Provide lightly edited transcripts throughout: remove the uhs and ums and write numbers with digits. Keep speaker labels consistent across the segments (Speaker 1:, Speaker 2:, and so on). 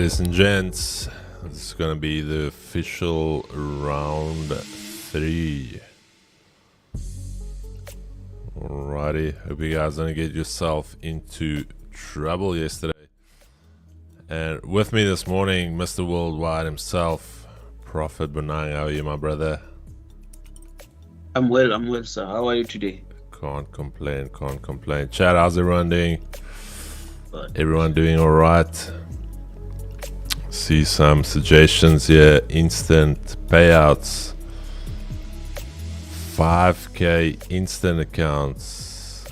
Speaker 1: Ladies and gents, this is going to be the official round 3. Alrighty, hope you guys don't get yourself into trouble yesterday. And with me this morning, Mr. Worldwide himself, Prophet Benang. How are you, my brother?
Speaker 2: I'm well, sir. How are you today?
Speaker 1: Can't complain. Chad, how's everyone doing?
Speaker 2: Good.
Speaker 1: Everyone doing alright? See some suggestions here. Instant payouts, 5k instant accounts.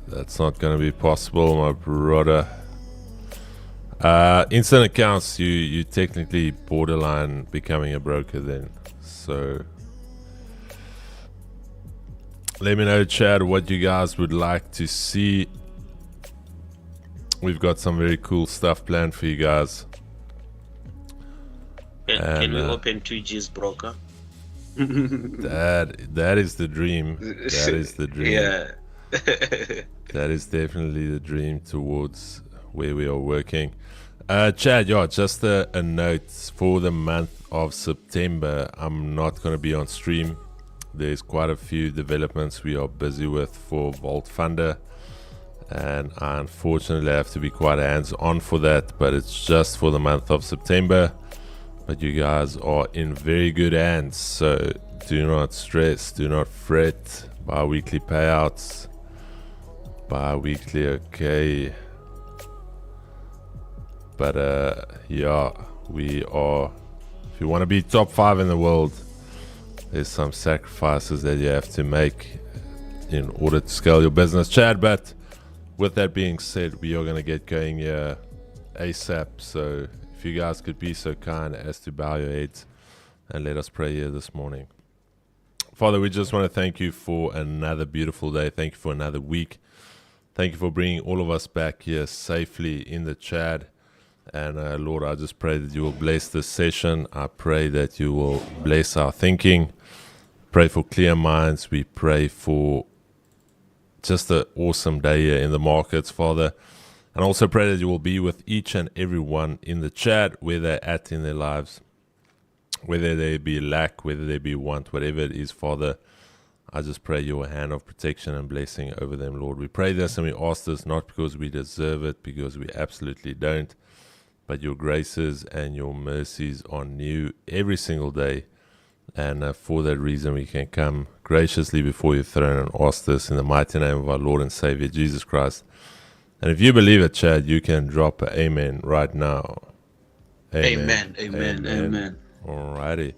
Speaker 1: That's not going to be possible, my brother. Instant accounts, you technically borderline becoming a broker then. So let me know, Chad, what you guys would like to see. We've got some very cool stuff planned for you guys.
Speaker 2: Can we open 2G's broker?
Speaker 1: That is the dream. That is the dream.
Speaker 2: Yeah.
Speaker 1: That is definitely the dream towards where we are working. Chad, just a note for the month of September. I'm not going to be on stream. There's quite a few developments we are busy with for Vault Funder, and I unfortunately have to be quite hands-on for that, but it's just for the month of September. But you guys are in very good hands, so do not stress, do not fret. Bi-weekly payouts, bi-weekly, okay. But yeah, we are, if you want to be top 5 in the world, there's some sacrifices that you have to make in order to scale your business, Chad. But with that being said, we are going to get going here ASAP. So if you guys could be so kind as to bow your heads and let us pray here this morning. Father, we just want to thank you for another beautiful day. Thank you for another week. Thank you for bringing all of us back here safely in the Chad. And Lord, I just pray that you will bless this session. I pray that you will bless our thinking. Pray for clear minds. We pray for just an awesome day here in the markets, Father. And also pray that you will be with each and every one in the Chat, where they're at in their lives, whether they be lack, whether they be want, whatever it is, Father. I just pray your hand of protection and blessing over them, Lord. We pray this and we ask this not because we deserve it, because we absolutely don't, but your graces and your mercies are new every single day. And for that reason, we can come graciously before your throne and ask this in the mighty name of our Lord and Savior, Jesus Christ. And if you believe it, Chad, you can drop an amen right now.
Speaker 2: Amen.
Speaker 1: Alrighty.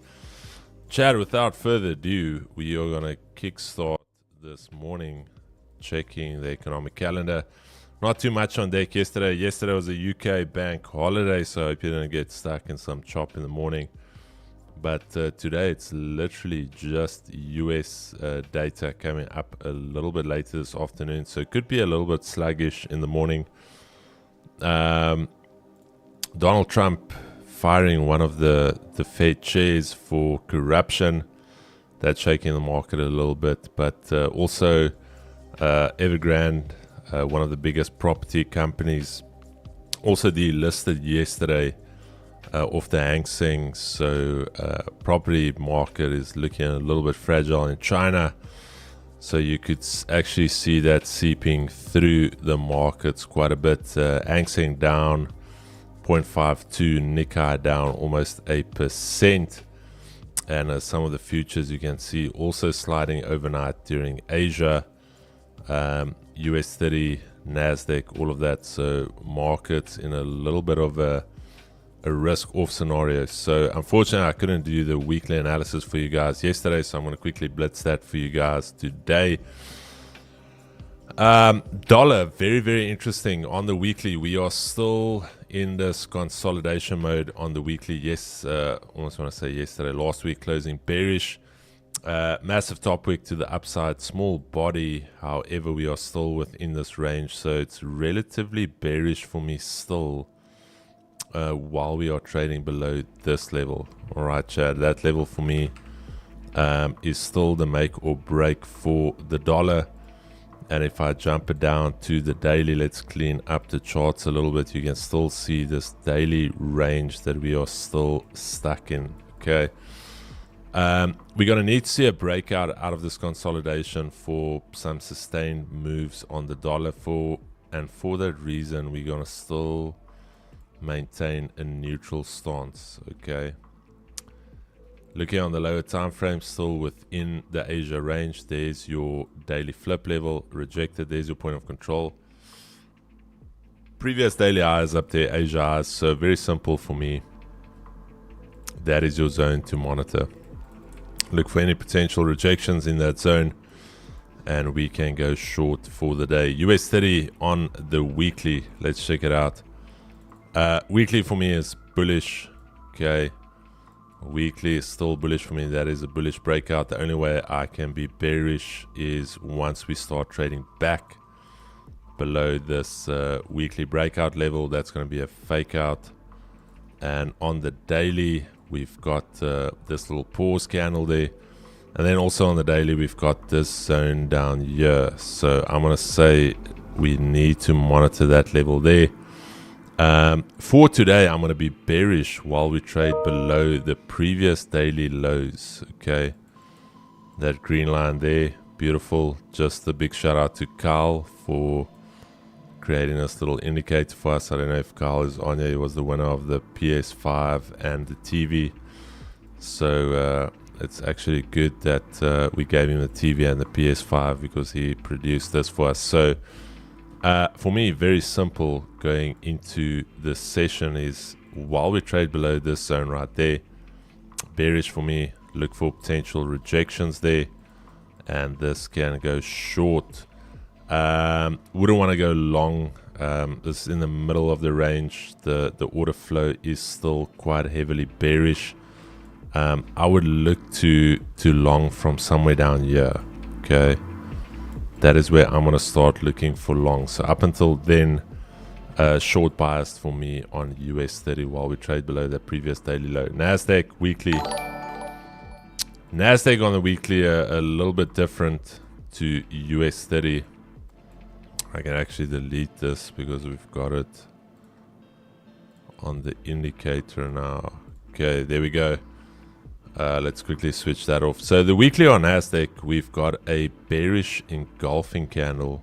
Speaker 1: Chad, without further ado, we are going to kickstart this morning checking the economic calendar. Not too much on deck yesterday. Yesterday was a UK bank holiday, so I hope you didn't get stuck in some chop in the morning. But today it's literally just US data coming up a little bit later this afternoon, so it could be a little bit sluggish in the morning. Donald Trump firing one of the Fed chairs for corruption. That's shaking the market a little bit, but also Evergrande, one of the biggest property companies, also delisted yesterday off the Hang Seng. So property market is looking a little bit fragile in China. So you could actually see that seeping through the markets quite a bit. Hang Seng down 0.52, Nikkei down almost 8%. And some of the futures you can see also sliding overnight during Asia. US 30, NASDAQ, all of that. So markets in a little bit of a risk off scenario. So unfortunately, I couldn't do the weekly analysis for you guys yesterday, so I'm going to quickly blitz that for you guys today. Dollar, very, very interesting. On the weekly, we are still in this consolidation mode on the weekly. Yes, almost want to say yesterday, last week closing bearish. Massive top wick to the upside, small body. However, we are still within this range, so it's relatively bearish for me still while we are trading below this level. All right, Chad, that level for me is still the make or break for the dollar. And if I jump it down to the daily, let's clean up the charts a little bit. You can still see this daily range that we are still stuck in. Okay. We're going to need to see a breakout out of this consolidation for some sustained moves on the dollar. And for that reason, we're going to still maintain a neutral stance. Okay. Looking on the lower time frame, still within the Asia range. There's your daily flip level, rejected. There's your point of control. Previous daily highs up there, Asia highs. So very simple for me. That is your zone to monitor. Look for any potential rejections in that zone, and we can go short for the day. US 30 on the weekly. Let's check it out. Weekly for me is bullish. Okay. Weekly is still bullish for me. That is a bullish breakout. The only way I can be bearish is once we start trading back below this weekly breakout level. That's going to be a fake out. And on the daily, we've got this little pause candle there. And then also on the daily, we've got this zone down here. So I'm going to say we need to monitor that level there. For today, I'm going to be bearish while we trade below the previous daily lows. Okay, that green line there, beautiful. Just a big shout out to Carl for creating this little indicator for us. I don't know if Carl is on here. He was the winner of the PS5 and the TV. So it's actually good that we gave him the TV and the PS5 because he produced this for us. So for me, very simple going into this session is while we trade below this zone right there, bearish for me, look for potential rejections there, and this can go short. Wouldn't want to go long. This is in the middle of the range. The order flow is still quite heavily bearish. I would look to long from somewhere down here. Okay. That is where I'm going to start looking for long. So up until then, short biased for me on US 30 while we trade below the previous daily low. NASDAQ weekly. NASDAQ on the weekly a little bit different to US 30. I can actually delete this because we've got it on the indicator now. Okay, there we go. Let's quickly switch that off. So the weekly on NASDAQ, we've got a bearish engulfing candle,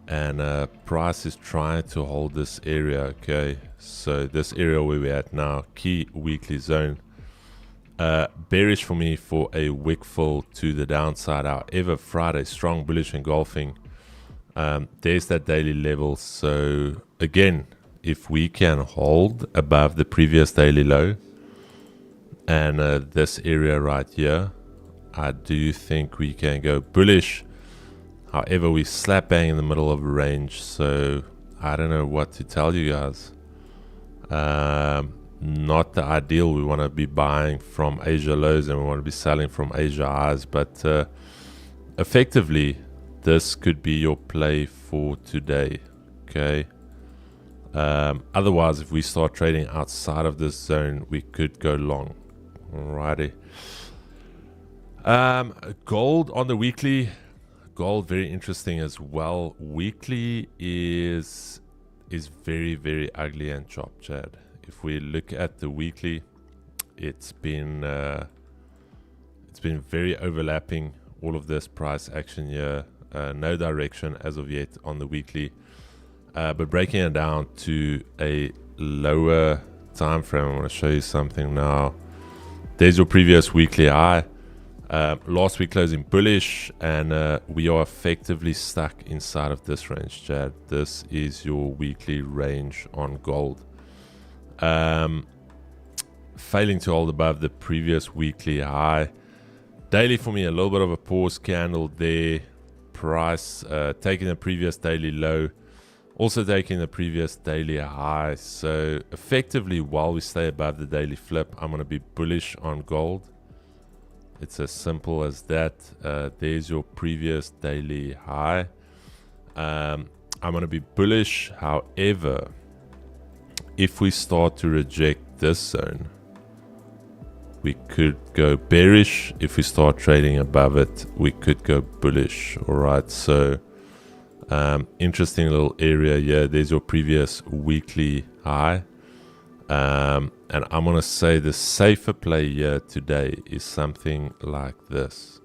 Speaker 1: and price is trying to hold this area. Okay, so this area where we're at now, key weekly zone, bearish for me for a wick fill to the downside. However, Friday, strong bullish engulfing. There's that daily level. So again, if we can hold above the previous daily low, and this area right here, I do think we can go bullish. However, we slap bang in the middle of a range, so I don't know what to tell you guys. Not the ideal. We want to be buying from Asia lows and we want to be selling from Asia highs, but effectively this could be your play for today. Okay. Otherwise, if we start trading outside of this zone, we could go long. Alrighty. Gold on the weekly. Gold, very interesting as well. Weekly is very, very ugly and chopped, Chad. If we look at the weekly, it's been very overlapping. All of this price action here, no direction as of yet on the weekly. But breaking it down to a lower time frame, I'm going to show you something now. There's your previous weekly high. Last week closing bullish, and we are effectively stuck inside of this range, Chad. This is your weekly range on gold. Failing to hold above the previous weekly high. Daily for me, a little bit of a pause candle there. Price taking the previous daily low, also taking the previous daily high. So effectively, while we stay above the daily flip, I'm going to be bullish on gold. It's as simple as that. There's your previous daily high. I'm going to be bullish. However, if we start to reject this zone, we could go bearish. If we start trading above it, we could go bullish. All right. So Interesting little area here. There's your previous weekly high. And I'm going to say the safer play here today is something like this.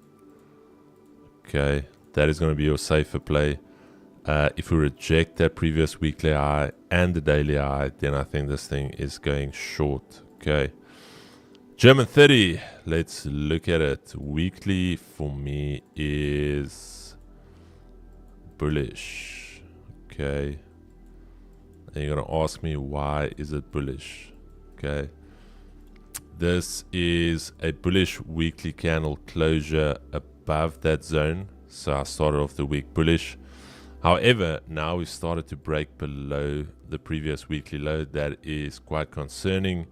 Speaker 1: Okay, that is going to be your safer play. If we reject that previous weekly high and the daily high, then I think this thing is going short. Okay, German 30, let's look at it. Weekly for me is bullish. Okay, and you're going to ask me, why is it bullish? Okay, this is a bullish weekly candle closure above that zone. So I started off the week bullish. However, now we've started to break below the previous weekly low. That is quite concerning.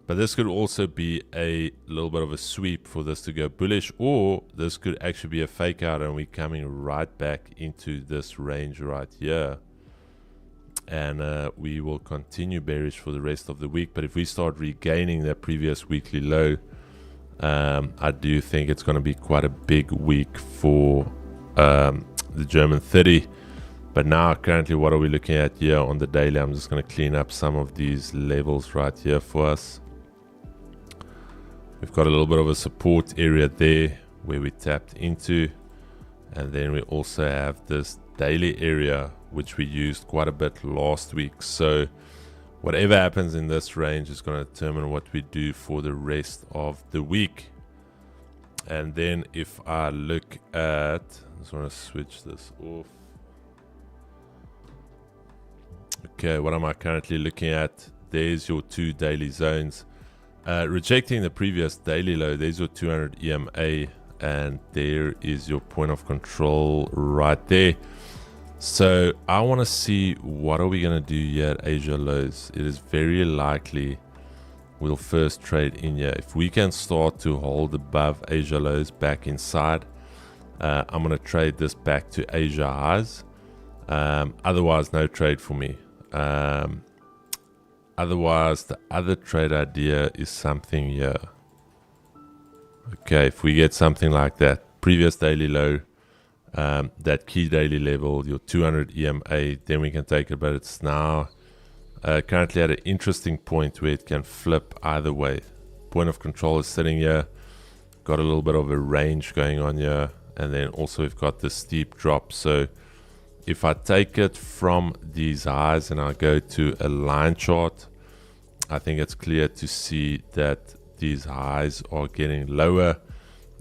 Speaker 1: But this could also be a little bit of a sweep for this to go bullish, or this could actually be a fake out and we're coming right back into this range right here. And we will continue bearish for the rest of the week. But if we start regaining that previous weekly low, I do think it's going to be quite a big week for the German 30. But now currently, what are we looking at here on the daily? I'm just going to clean up some of these levels right here for us. We've got a little bit of a support area there where we tapped into, and then we also have this daily area which we used quite a bit last week. So whatever happens in this range is going to determine what we do for the rest of the week. And then if I look at, I just want to switch this off. Okay, what am I currently looking at? There's your two daily zones. Rejecting the previous daily low, there's your 200 EMA, and there is your point of control right there. So I want to see, what are we going to do here at Asia lows? It is very likely we'll first trade in here. If we can start to hold above Asia lows back inside, I'm going to trade this back to Asia highs. Otherwise, no trade for me. Otherwise, the other trade idea is something here. Okay, if we get something like that, previous daily low, that key daily level, your 200 EMA, then we can take it. But it's now currently at an interesting point where it can flip either way. Point of control is sitting here, got a little bit of a range going on here, and then also we've got this steep drop. So if I take it from these highs and I go to a line chart, I think it's clear to see that these highs are getting lower,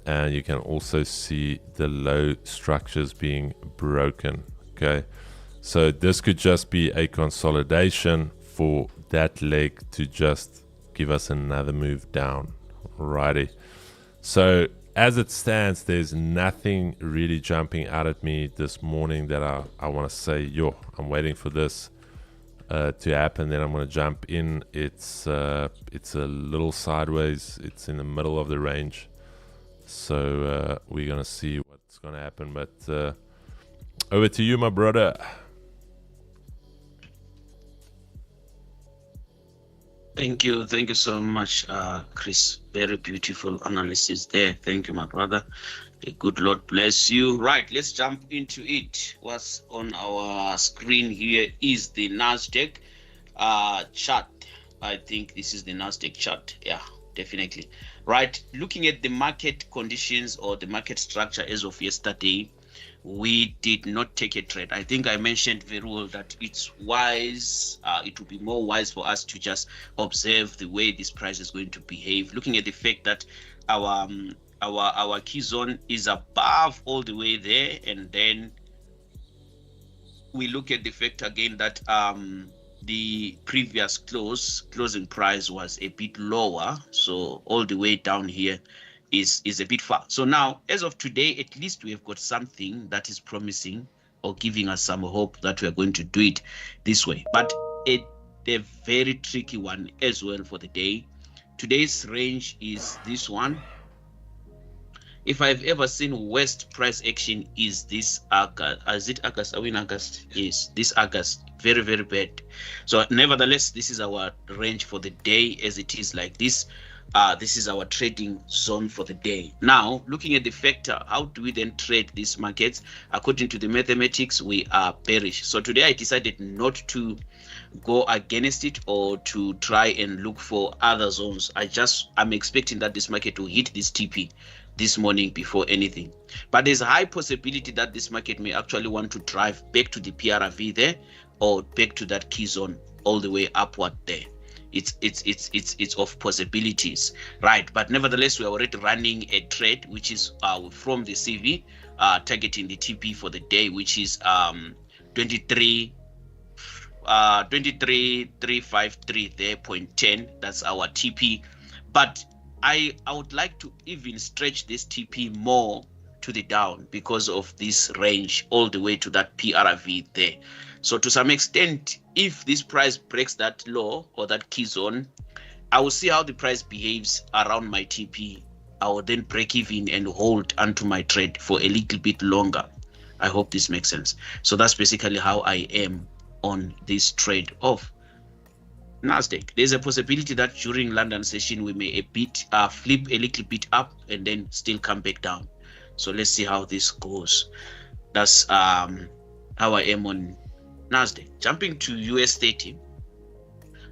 Speaker 1: and you can also see the low structures being broken. Okay, so this could just be a consolidation for that leg to just give us another move down. Alrighty, so as it stands, there's nothing really jumping out at me this morning that I want to say, yo, I'm waiting for this to happen, then I'm going to jump in. It's a little sideways. It's in the middle of the range. So we're going to see what's going to happen. But over to you, my brother.
Speaker 2: Thank you so much, Chris. Very beautiful analysis there. Thank you, my brother. The good Lord bless you. Right, let's jump into it. What's on our screen here is the NASDAQ chart. I think this is the NASDAQ chart. Yeah, definitely. Right, looking at the market conditions or the market structure as of yesterday, we did not take a trade. I think I mentioned very well that it's wise, it would be more wise for us to just observe the way this price is going to behave, looking at the fact that our key zone is above all the way there, and then we look at the fact again that the previous closing price was a bit lower, so all the way down here is a bit far. So now, as of today, at least we have got something that is promising or giving us some hope that we are going to do it this way. But a very tricky one as well for the day. Today's range is this one. If I've ever seen worst price action, is this August. Is it August? Are we in August? Yes, this August. Very, very bad. So nevertheless, this is our range for the day as it is like this. This is our trading zone for the day. Now, looking at the factor, how do we then trade these markets? According to the mathematics, we are bearish. So today I decided not to go against it or to try and look for other zones. I'm expecting that this market will hit this TP this morning before anything. But there's a high possibility that this market may actually want to drive back to the PRV there or back to that key zone all the way upward there. It's of possibilities, right? But nevertheless, we are already running a trade which is from the CV, targeting the TP for the day, which is 23,353 there, 0.10. That's our TP. But I would like to even stretch this TP more to the down because of this range all the way to that PRV there. So to some extent, if this price breaks that low or that key zone, I will see how the price behaves around my TP. I will then break even and hold onto my trade for a little bit longer. I hope this makes sense. So that's basically how I am on this trade of NASDAQ. There's a possibility that during London session we may flip a little bit up and then still come back down. So let's see how this goes. That's how I am on NASDAQ. Jumping to US 30,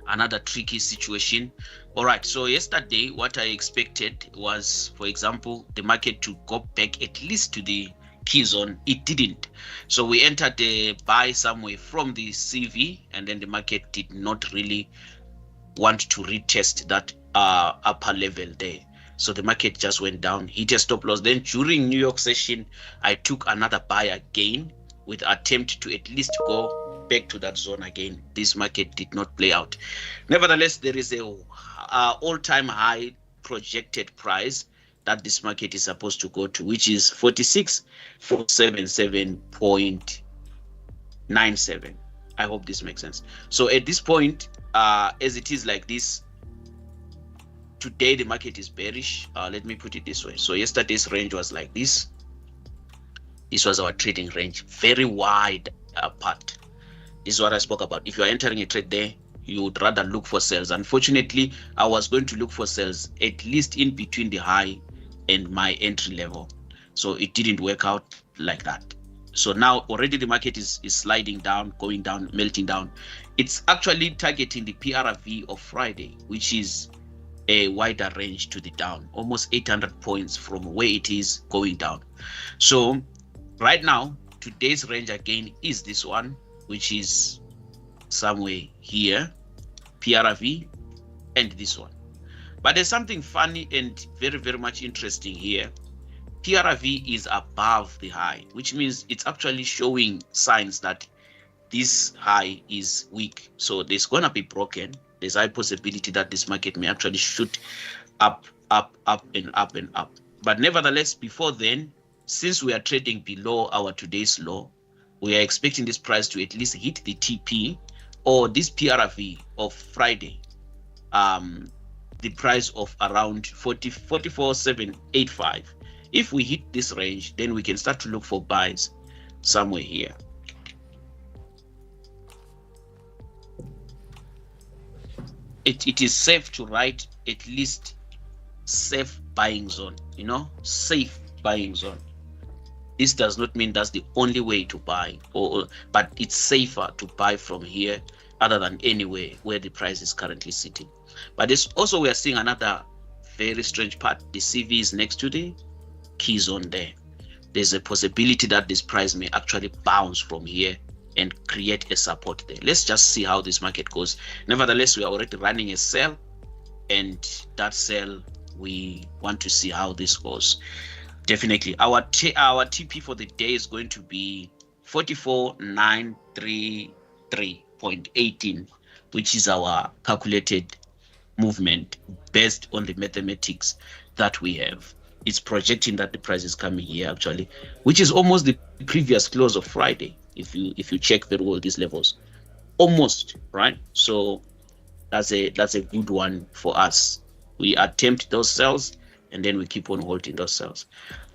Speaker 2: another tricky situation. All right, so yesterday what I expected was, for example, the market to go back at least to the key zone. It didn't. So we entered the buy somewhere from the CV, and then the market did not really want to retest that upper level there. So the market just went down, hit a stop loss. Then during New York session, I took another buy again with attempt to at least go back to that zone again. This market did not play out. Nevertheless, there is a all-time high projected price that this market is supposed to go to, which is 46,477.97. I hope this makes sense. So at this point, as it is like this, today the market is bearish. Let me put it this way. So yesterday's range was like this. This was our trading range, very wide apart. This is what I spoke about. If you are entering a trade there, you would rather look for sales. Unfortunately, I was going to look for sales at least in between the high and my entry level. So it didn't work out like that. So now already the market is sliding down, going down, melting down. It's actually targeting the PRV of Friday, which is a wider range to the down, almost 800 points from where it is going down. So right now, today's range again is this one, which is somewhere here, PRV, and this one. But there's something funny and very, very much interesting here. PRV is above the high, which means it's actually showing signs that this high is weak. So there's going to be broken. There's a high possibility that this market may actually shoot up, up, up, and up, and up. But nevertheless, before then, since we are trading below our today's low, we are expecting this price to at least hit the TP or this PRV of Friday. The price of around 44,785. If we hit this range, then we can start to look for buys somewhere here. It is safe to write at least safe buying zone, safe buying zone. This does not mean that's the only way to buy, but it's safer to buy from here other than anywhere where the price is currently sitting. But it's also, we are seeing another very strange part. The CV is next to the key zone there. There's a possibility that this price may actually bounce from here and create a support there. Let's just see how this market goes. Nevertheless, we are already running a sell, and that sell, we want to see how this goes. Definitely, our TP for the day is going to be 44,933.18, which is our calculated movement based on the mathematics that we have. It's projecting that the price is coming here actually, which is almost the previous close of Friday. If you check very well these levels, almost, right? So that's a good one for us. We attempt those sells and then we keep on holding those sells.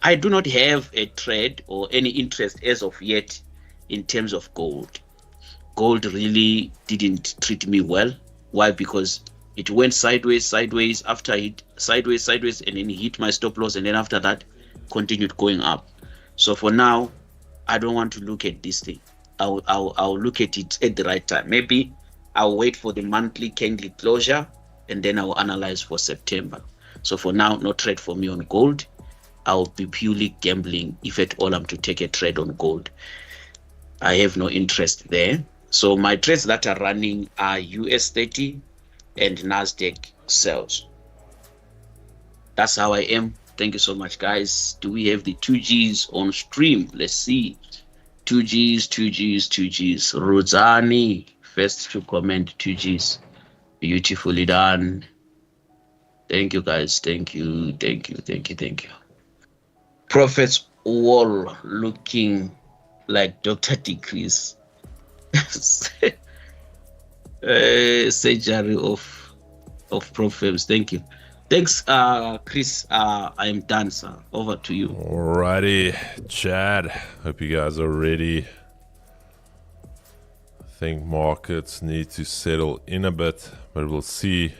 Speaker 2: I do not have a trade or any interest as of yet in terms of gold. Gold really didn't treat me well. Why? Because It went sideways. After it sideways, and then it hit my stop loss, and then after that, continued going up. So for now, I don't want to look at this thing. I'll look at it at the right time. Maybe I'll wait for the monthly candle closure, and then I'll analyze for September. So for now, no trade for me on gold. I'll be purely gambling if at all I'm to take a trade on gold. I have no interest there. So my trades that are running are US 30 and NASDAQ sales. That's how I am. Thank you so much, guys. Do we have the 2Gs on stream? Let's see. 2Gs. Ruzani, first to comment 2Gs. Beautifully done. Thank you, guys. Thank you. Prophet's wall looking like Dr. Decrease. Surgery of Proverbs. Thank you. Thanks, Chris. I am done, sir. Over to you.
Speaker 1: Alrighty, Chad. Hope you guys are ready. I think markets need to settle in a bit, but we'll see.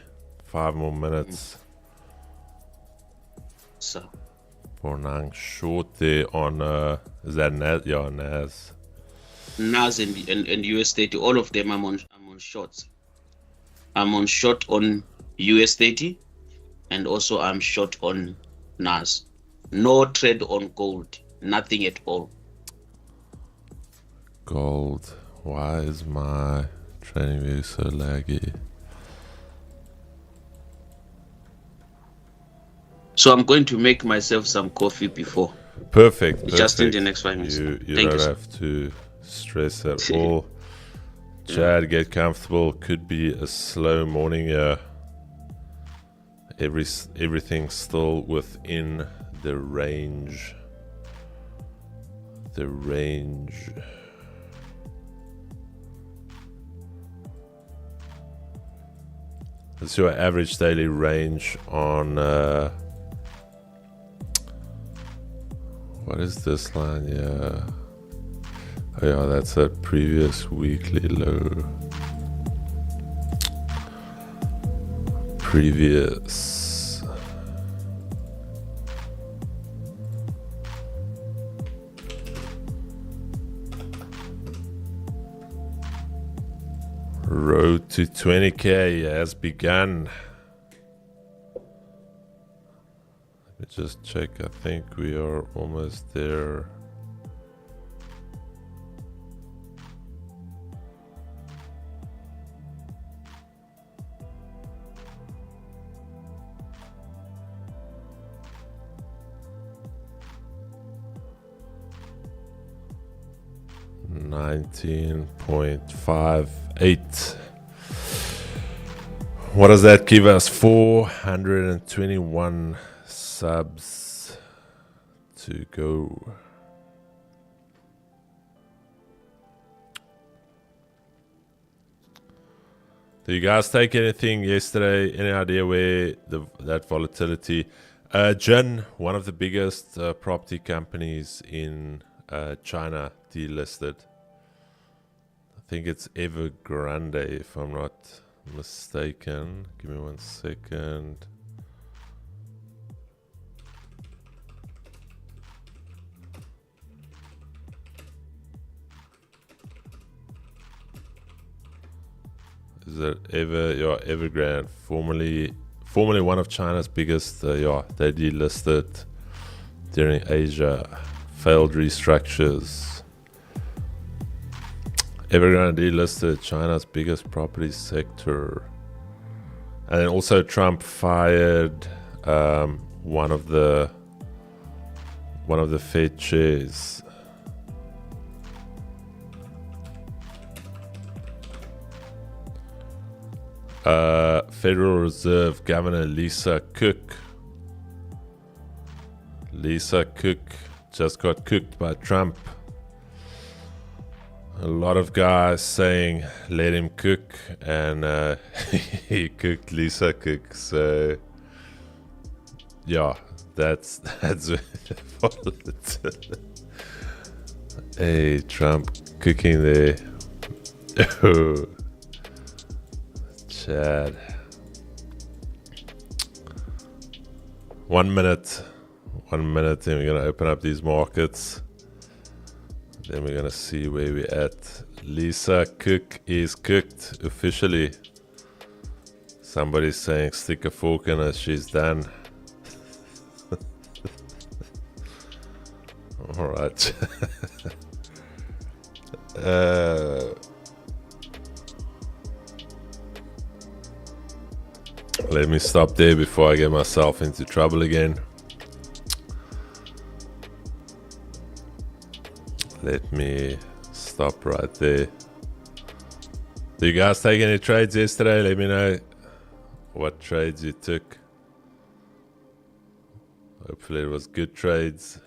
Speaker 1: 5 more minutes.
Speaker 2: So,
Speaker 1: For Nang short there on is that Nas? Yeah, Nas.
Speaker 2: NAS and US 30, all of them I'm on shorts. I'm on short on US 30, and also I'm short on NAS. No trade on gold, nothing at all.
Speaker 1: Gold. Why is my trading view so laggy?
Speaker 2: So I'm going to make myself some coffee before.
Speaker 1: Perfect.
Speaker 2: Just in the next 5 minutes.
Speaker 1: You
Speaker 2: Thank
Speaker 1: don't
Speaker 2: you.
Speaker 1: have to stress at all. Chad, get comfortable. Could be a slow morning here. Everything's still within the range. That's your average daily range on what is this line? Yeah. Oh yeah, that's a previous weekly low. Previous. Road to 20k has begun. Let me just check. I think we are almost there. $19.58. What does that give us? 421 subs to go. Do you guys take anything yesterday? Any idea where that volatility? Jin, one of the biggest property companies in China, delisted. I think it's Evergrande, if I'm not mistaken. Give me 1 second. Is it Evergrande, formerly one of China's biggest, they delisted during Asia, failed restructures. Evergrande delisted, China's biggest property sector. And then also Trump fired one of the Fed chairs. Federal Reserve Governor Lisa Cook just got cooked by Trump. A lot of guys saying let him cook, and he cooked Lisa Cook. So yeah, that's hey, Trump cooking there. Oh, Chad. 1 minute. 1 minute, and we're going to open up these markets. Then we're going to see where we're at. Lisa Cook is cooked officially. Somebody's saying stick a fork in her. She's done. All right. Let me stop there before I get myself into trouble again. Let me stop right there. Did you guys take any trades yesterday? Let me know what trades you took. Hopefully it was good trades.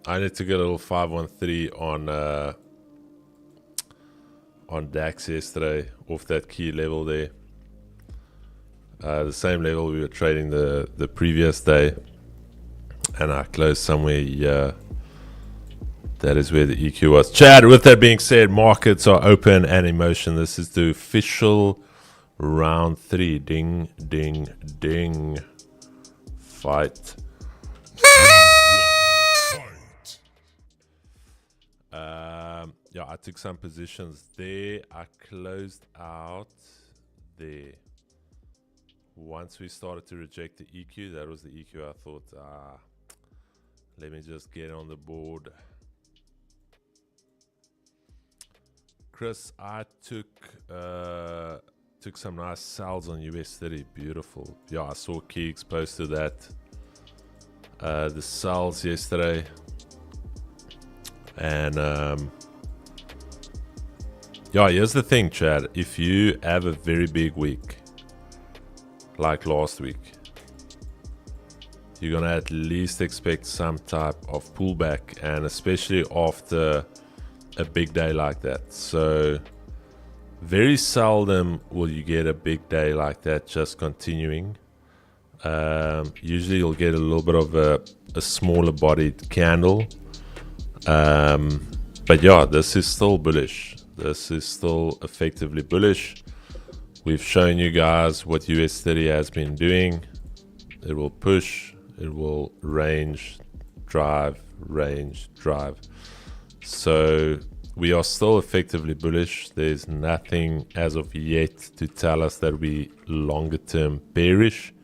Speaker 1: I need to get a little 513 on DAX yesterday off that key level there. The same level we were trading the previous day. And I closed somewhere here. That is where the EQ was. Chad, with that being said, markets are open and in motion. This is the official round 3. Ding, ding, ding. Fight. Yeah, I took some positions there. I closed out there. Once we started to reject the EQ, that was the EQ I thought, let me just get on the board. Chris, I took some nice sells on US 30. Beautiful. Yeah, I saw key exposed to that. The sells yesterday. And yeah, here's the thing, Chad. If you have a very big week, like last week, you're gonna at least expect some type of pullback, and especially after a big day like that. So very seldom will you get a big day like that just continuing. Usually you'll get a little bit of a smaller bodied candle. But yeah, this is still bullish. This is still effectively bullish. We've shown you guys what US 30 has been doing. It will push, it will range, drive, range, drive. So we are still effectively bullish. There's nothing as of yet to tell us that we longer term bearish.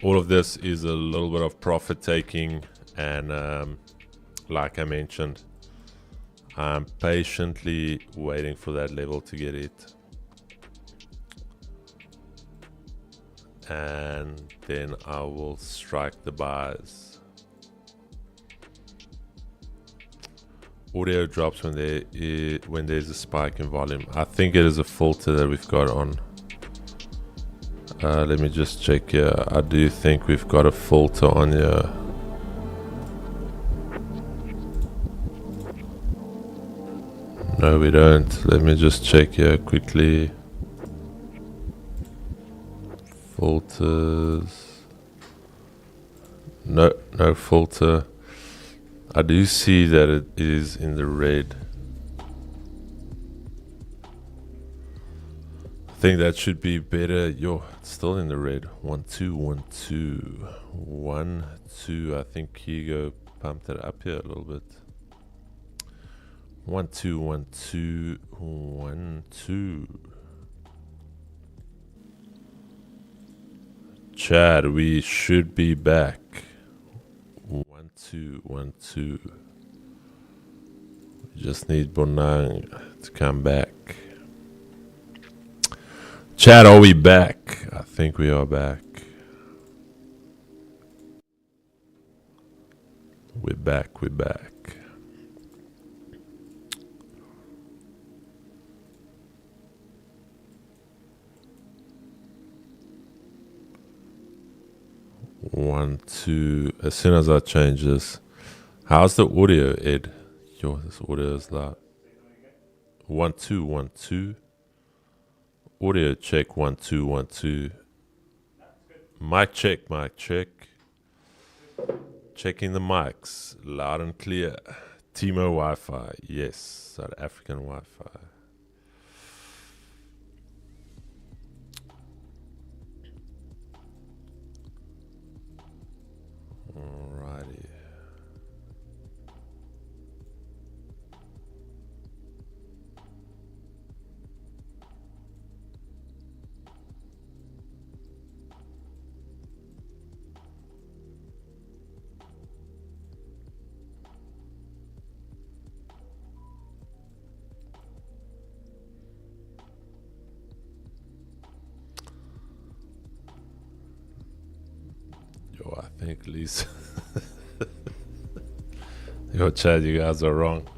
Speaker 1: All of this is a little bit of profit taking, and like I mentioned, I'm patiently waiting for that level to get hit. And then I will strike the buys. Audio drops when there's a spike in volume. I think it is a filter that we've got on. Let me just check here. I do think we've got a filter on here. No, we don't. Let me just check here quickly. Filters. No filter. I do see that it is in the red. I think that should be better. Yo, it's still in the red. 1 2 1 2 1 2. I think Kigo pumped it up here a little bit. 1 2 1 2 1 2. Chad, we should be back. 1 2 1 2. We just need Bonang to come back. Chad, are we back? I think we are back. We're back. We're back. One, two. As soon as I change this, how's the audio, Ed? Yo, this audio is loud. 1 2 1 2. Audio check. 1 2 1 2. Mic check. Mic check. Checking the mics, loud and clear. Timo Wi-Fi, yes, South African Wi-Fi. Alrighty. Yo, I think Lisa. Yo, Chad, you guys are wrong.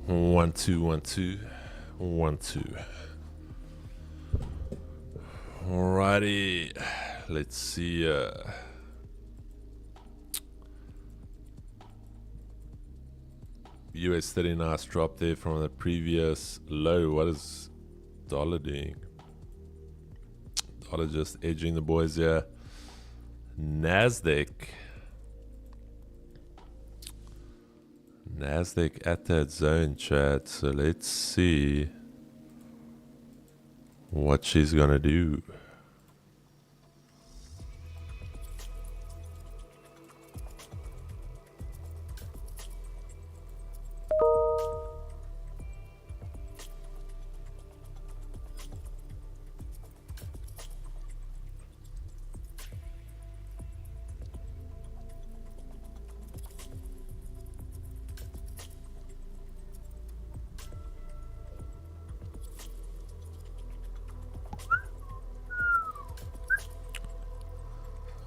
Speaker 1: One, two, 1, 2, 1, 2. Alrighty. Let's see. US 30 nice drop there from the previous low. What is dollar doing? Dollar just edging the boys here. NASDAQ at that zone, chat. So let's see what she's gonna do.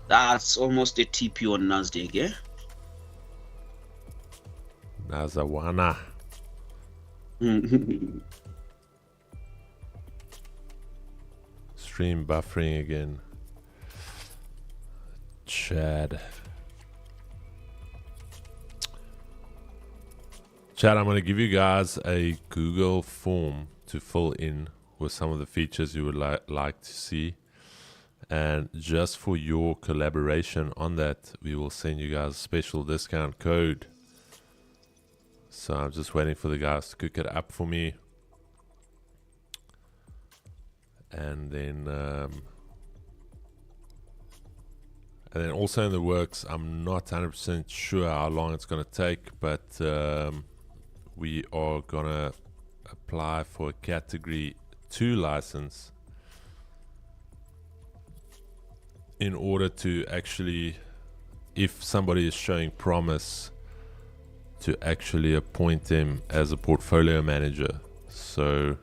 Speaker 2: That's almost a TP on NASDAQ, yeah?
Speaker 1: Nazawana. Stream buffering again. Chad, I'm going to give you guys a Google form to fill in with some of the features you would like to see. And just for your collaboration on that, we will send you guys a special discount code. So I'm just waiting for the guys to cook it up for me. And then also in the works, I'm not 100% sure how long it's going to take, but we are going to apply for a category 2 license in order to actually, if somebody is showing promise, to actually appoint them as a portfolio manager. So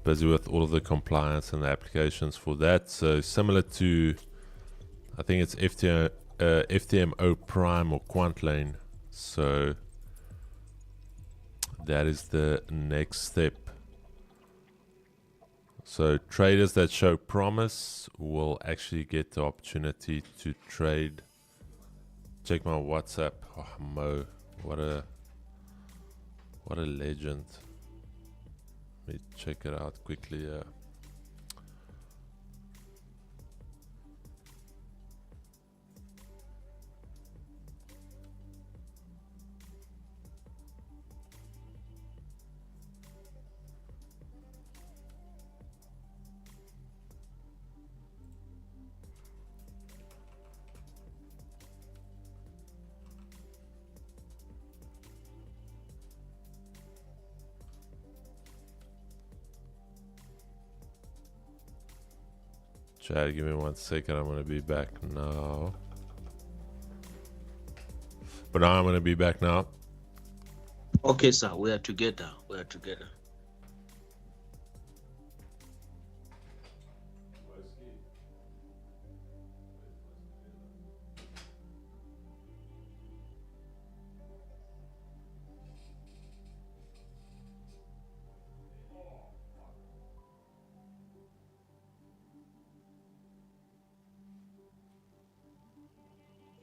Speaker 1: busy with all of the compliance and the applications for that. So similar to, I think it's FTMO Prime or Quantlane. So that is the next step. So traders that show promise will actually get the opportunity to trade. Check my WhatsApp. Oh, Mo, what a legend. Let me check it out quickly. Chad, give me 1 second. I'm going to be back now. But now I'm going to be back now.
Speaker 2: Okay, sir. We are together.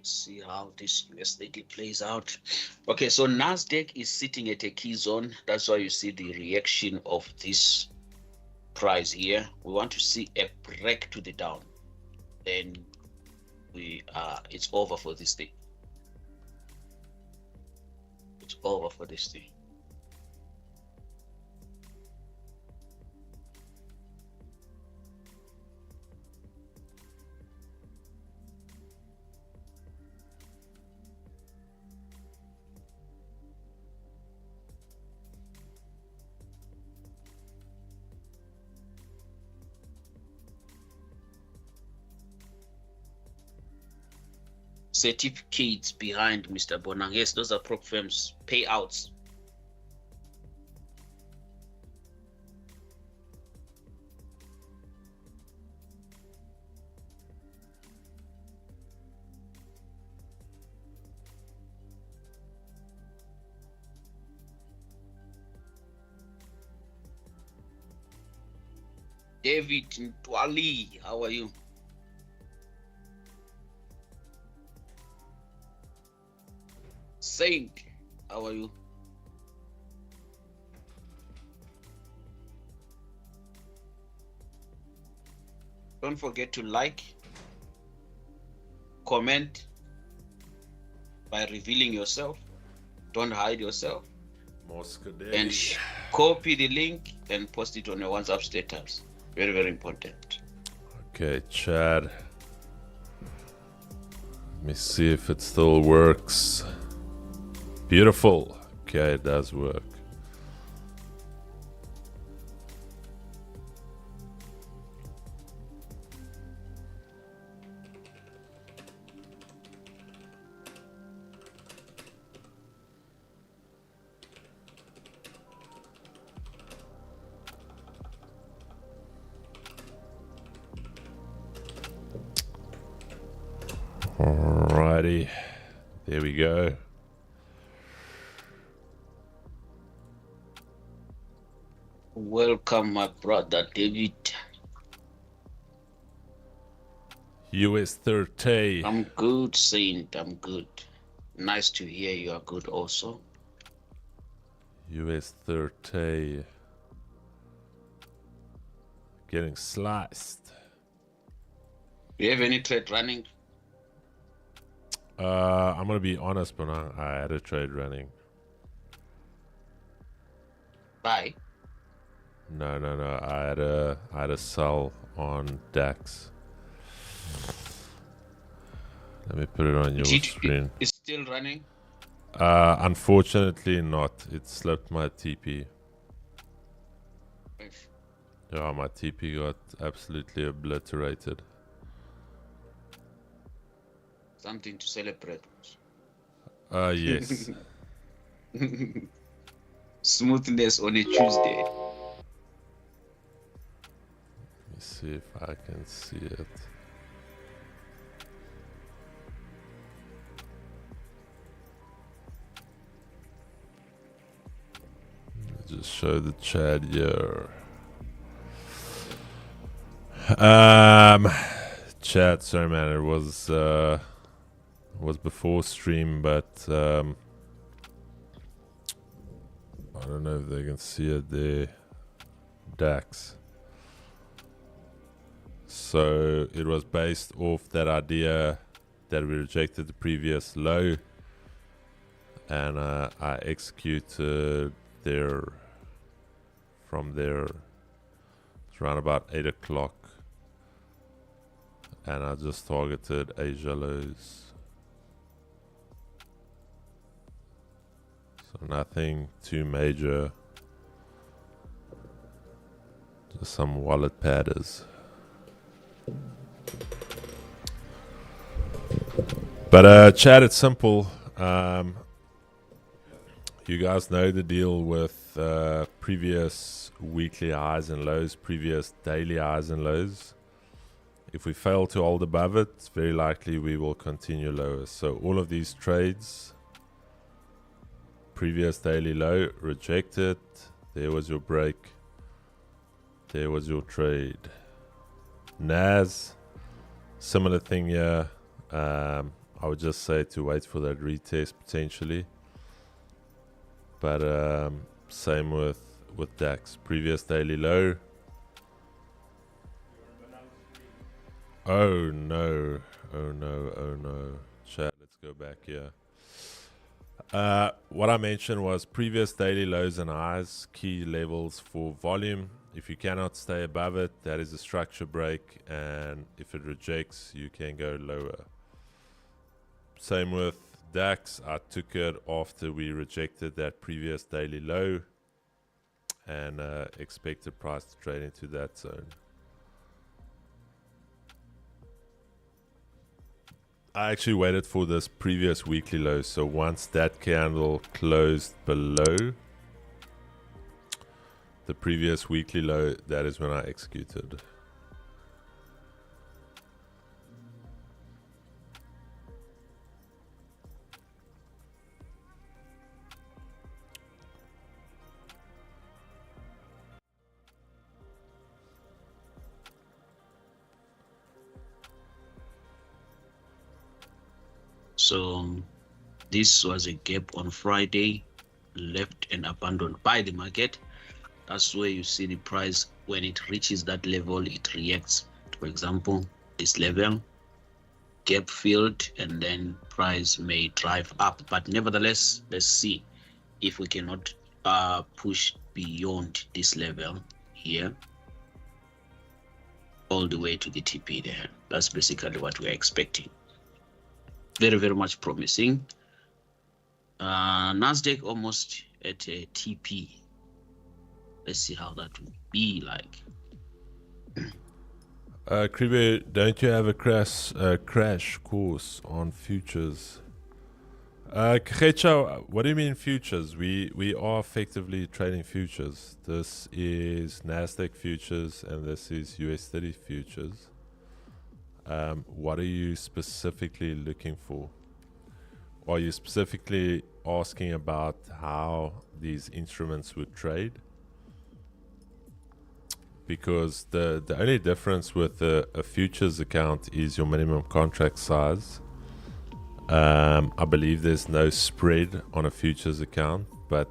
Speaker 2: See how this USD plays out. Okay, so NASDAQ is sitting at a key zone. That's why you see the reaction of this price here. We want to see a break to the down. Then it's over for this thing. It's over for this thing. certificates behind Mr. Bonang. Yes, those are prop firms payouts. David Ntwali, how are you? Saint, how are you? Don't forget to like, comment by revealing yourself. Don't hide yourself. And copy the link and post it on your WhatsApp status. Very, very important.
Speaker 1: Okay, Chad. Let me see if it still works. Beautiful. Okay, it does work. Alrighty, there we go.
Speaker 2: Welcome, my brother David.
Speaker 1: US 30.
Speaker 2: I'm good, Saint. I'm good. Nice to hear you are good also.
Speaker 1: US 30. Getting sliced.
Speaker 2: Do you have any trade running?
Speaker 1: I'm gonna be honest, but I had a trade running.
Speaker 2: Buy?
Speaker 1: No. I had a sell on DAX. Let me put it on your screen.
Speaker 2: It's still running?
Speaker 1: Unfortunately not. It slipped my TP.
Speaker 2: If
Speaker 1: Yeah, my TP got absolutely obliterated.
Speaker 2: something to celebrate.
Speaker 1: Yes.
Speaker 2: Smoothness on a Tuesday.
Speaker 1: Let me see if I can see it. Just show the chat here. Chat, sorry man, it was before stream, but I don't know if they can see it there. DAX. So it was based off that idea that we rejected the previous low, and I executed from there. It's around about 8 o'clock, and I just targeted Asia lows. So nothing too major, just some wallet padders. But chat, it's simple. You guys know the deal with previous weekly highs and lows, previous daily highs and lows. If we fail to hold above it, it's very likely we will continue lower. So all of these trades, previous daily low, rejected. There was your break. There was your trade. NAS, similar thing here. I would just say to wait for that retest potentially. But same with DAX. Previous daily low. Oh no. Chat, let's go back here. What I mentioned was previous daily lows and highs, key levels for volume. If you cannot stay above it, that is a structure break, and if it rejects, you can go lower. Same with DAX. I took it after we rejected that previous daily low and expected price to trade into that zone. I actually waited for this previous weekly low. So once that candle closed below the previous weekly low, that is when I executed.
Speaker 2: So this was a gap on Friday, left and abandoned by the market. That's where you see the price when it reaches that level, it reacts. For example, this level, gap filled, and then price may drive up. But nevertheless, let's see if we cannot push beyond this level here all the way to the TP there. That's basically what we're expecting. Very, very much promising. NASDAQ almost at a TP. Let's see how that will be like.
Speaker 1: Kribe, don't you have a crash course on futures? Khecha, what do you mean futures? We are effectively trading futures. This is NASDAQ futures and this is US30 futures. What are you specifically looking for? Are you specifically asking about how these instruments would trade? Because the only difference with a futures account is your minimum contract size. I believe there's no spread on a futures account, but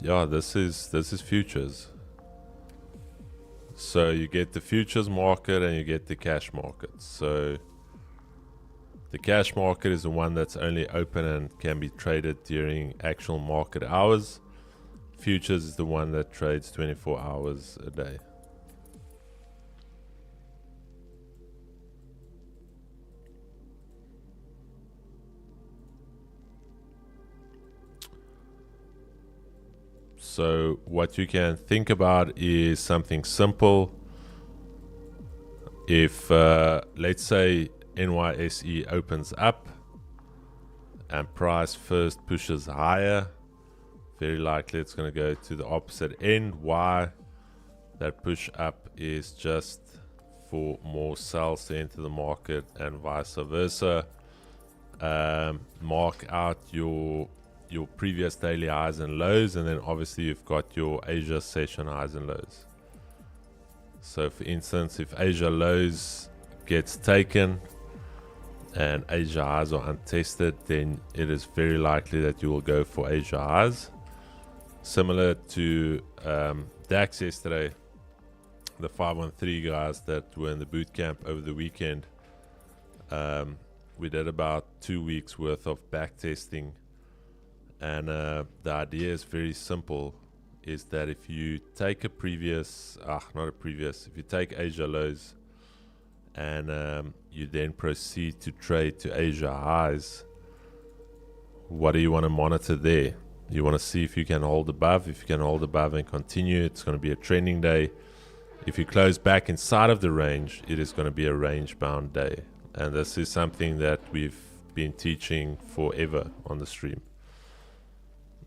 Speaker 1: yeah, this is futures. So you get the futures market and you get the cash market. So the cash market is the one that's only open and can be traded during actual market hours. Futures is the one that trades 24 hours a day. So what you can think about is something simple. If let's say NYSE opens up and price first pushes higher, very likely it's going to go to the opposite end. Why? That push up is just for more sales to enter the market and vice versa. Mark out your previous daily highs and lows, and then obviously you've got your Asia session highs and lows. So for instance, if Asia lows gets taken and Asia highs are untested, then it is very likely that you will go for Asia highs. Similar to DAX yesterday, the 513 guys that were in the boot camp over the weekend, we did about 2 weeks worth of back testing, and the idea is very simple, is that if you take if you take Asia lows and you then proceed to trade to Asia highs, what do you want to monitor there? You want to see if you can hold above. If you can hold above and continue, it's going to be a trending day. If you close back inside of the range, it is going to be a range bound day. And this is something that we've been teaching forever on the stream.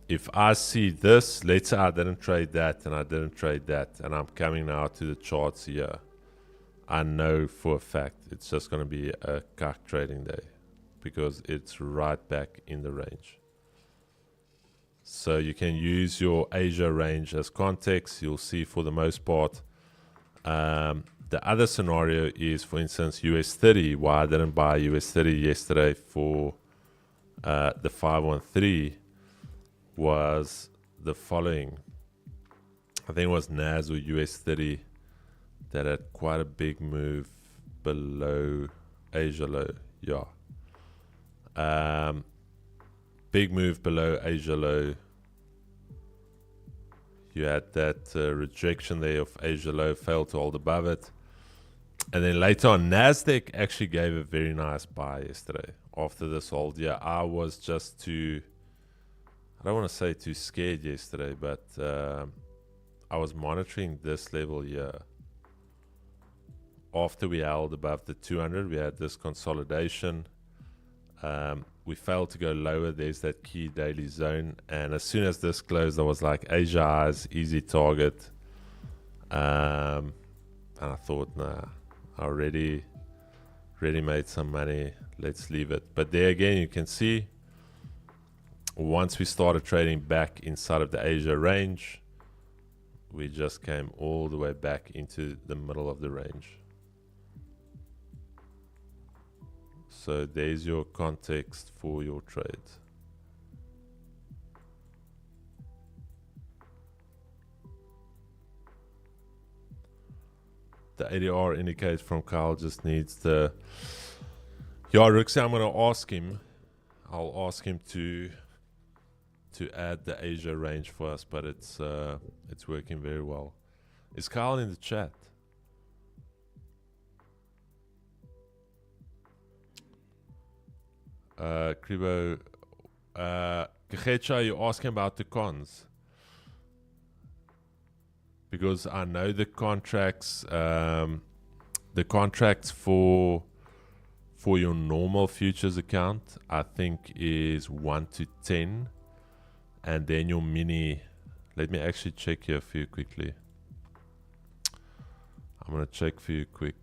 Speaker 1: If I see this, let's say I didn't trade that and I didn't trade that, and I'm coming now to the charts here, I know for a fact it's just going to be a cuck trading day because it's right back in the range. So you can use your Asia range as context. You'll see for the most part. The other scenario is, for instance, US30. Why I didn't buy US30 yesterday for the 513 was the following. I think it was NAS or US30 that had quite a big move below Asia low. Yeah. Big move below Asia low. You had that rejection there of Asia low, failed to hold above it. And then later on, NASDAQ actually gave a very nice buy yesterday after this hold. Yeah, I was just too, I don't want to say too scared yesterday, but I was monitoring this level here after we held above the 200, we had this consolidation. We failed to go lower. There's that key daily zone. And as soon as this closed, I was like, Asia eyes, easy target. And I thought, nah, I already made some money. Let's leave it. But there again, you can see once we started trading back inside of the Asia range, we just came all the way back into the middle of the range. So there's your context for your trade. The ADR indicates from Kyle just needs the... Yeah, Ruxi, I'm going to ask him. I'll ask him to add the Asia range for us, but it's working very well. Is Kyle in the chat? Kribo, Gechecha, you're asking about the cons. Because I know the contracts for your normal futures account, I think is 1 to 10. And then your mini, let me actually check here for you quickly. I'm going to check for you quick.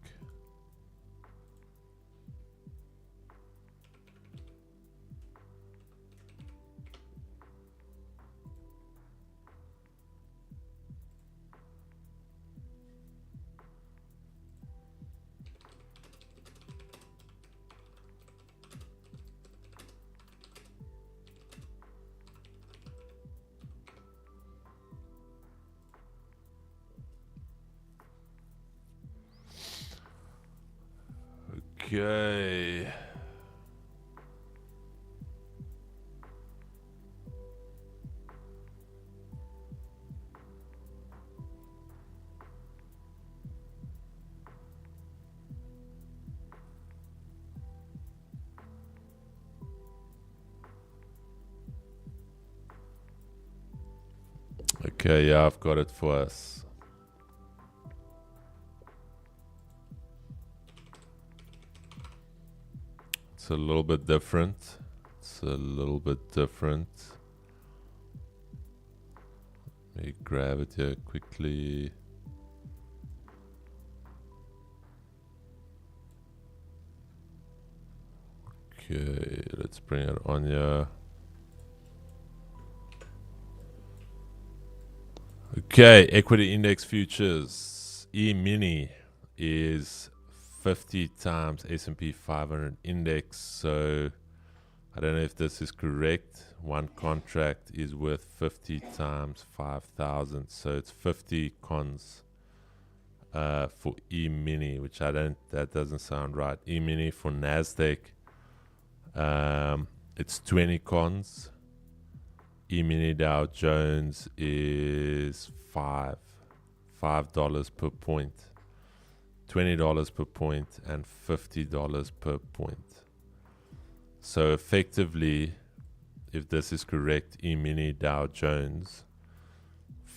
Speaker 1: Okay. Okay, yeah, I've got it for us. It's a little bit different. Let me grab it here quickly. Okay, let's bring it on here. Okay, equity index futures. E-mini is 50 times S&P 500 index. So I don't know if this is correct. One contract is worth 50 times 5,000. So it's 50 cons for E-mini, which that doesn't sound right. E-mini for NASDAQ, it's 20 cons. E-mini Dow Jones is $5 per point, $20 per point, and $50 per point. So effectively, if this is correct, E-mini Dow Jones,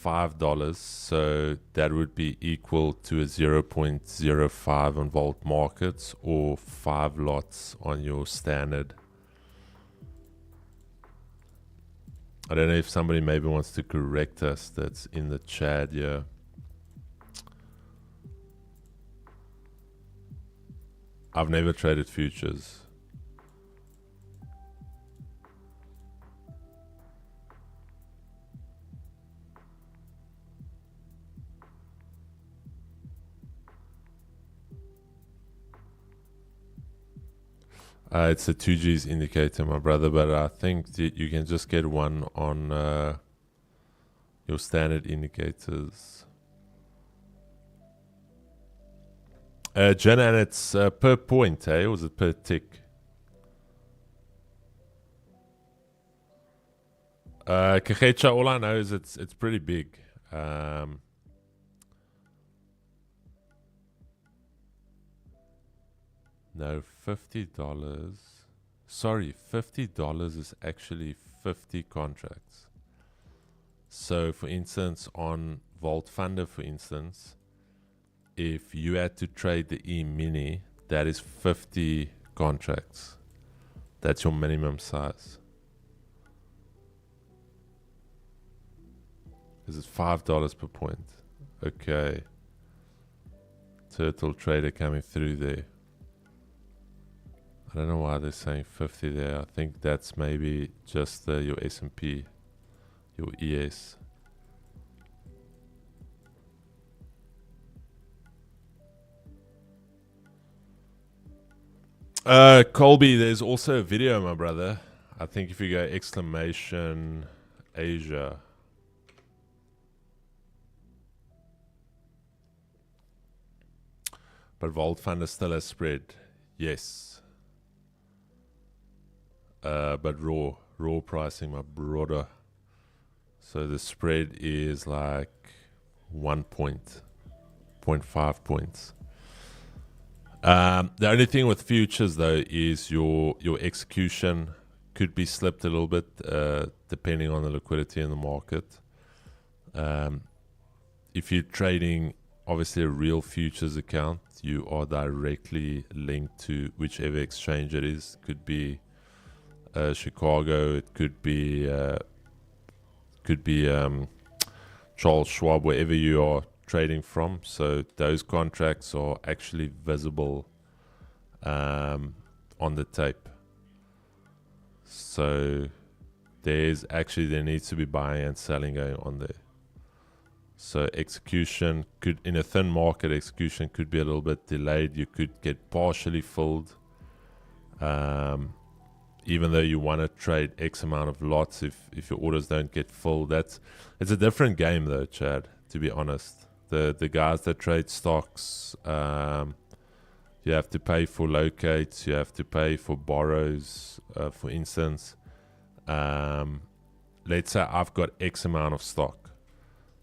Speaker 1: $5, so that would be equal to a 0.05 on Volt Markets or 5 lots on your standard. I don't know if somebody maybe wants to correct us that's in the chat here. I've never traded futures. It's a 2G's indicator, my brother, but I think you can just get one on your standard indicators. Jenna, and it's per point, eh? Or was it per tick? Kachecha, all I know is it's pretty big. No, $50. Sorry, $50 is actually 50 contracts. So, for instance, on Vault Funder, for instance, if you had to trade the E-mini, that is 50 contracts. That's your minimum size. Is it $5 per point? Okay. Turtle trader coming through there. I don't know why they're saying 50 there. I think that's maybe just your S&P, your ES. Colby, there's also a video, my brother. I think if you go exclamation Asia. But Vault Fund is still a spread. Yes. But raw pricing, my brother. So the spread is like 1.5 points. The only thing with futures though is your execution could be slipped a little bit depending on the liquidity in the market. If you're trading obviously a real futures account, you are directly linked to whichever exchange it is. Could be Chicago, it could be Charles Schwab, wherever you are trading from. So those contracts are actually visible on the tape. So there needs to be buying and selling going on there. So execution could, in a thin market, execution could be a little bit delayed. You could get partially filled, even though you want to trade X amount of lots. If your orders don't get filled, it's a different game though, Chad. To be honest, the guys that trade stocks, you have to pay for locates, you have to pay for borrows. For instance, let's say I've got X amount of stock.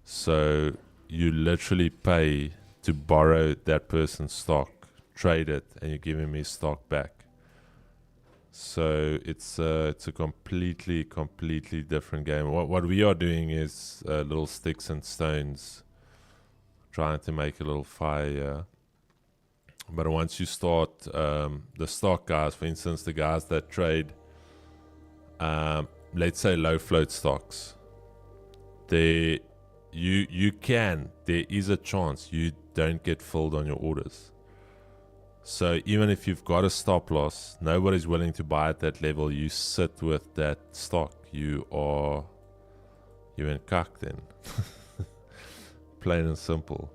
Speaker 1: So you literally pay to borrow that person's stock, trade it, and you're giving me stock back. So it's a completely different game. What we are doing is little sticks and stones, trying to make a little fire. But once you start, the stock guys, for instance, the guys that trade, let's say low float stocks, there is a chance you don't get filled on your orders. So even if you've got a stop loss, nobody's willing to buy at that level. You sit with that stock. You're in cuck then. Plain and simple.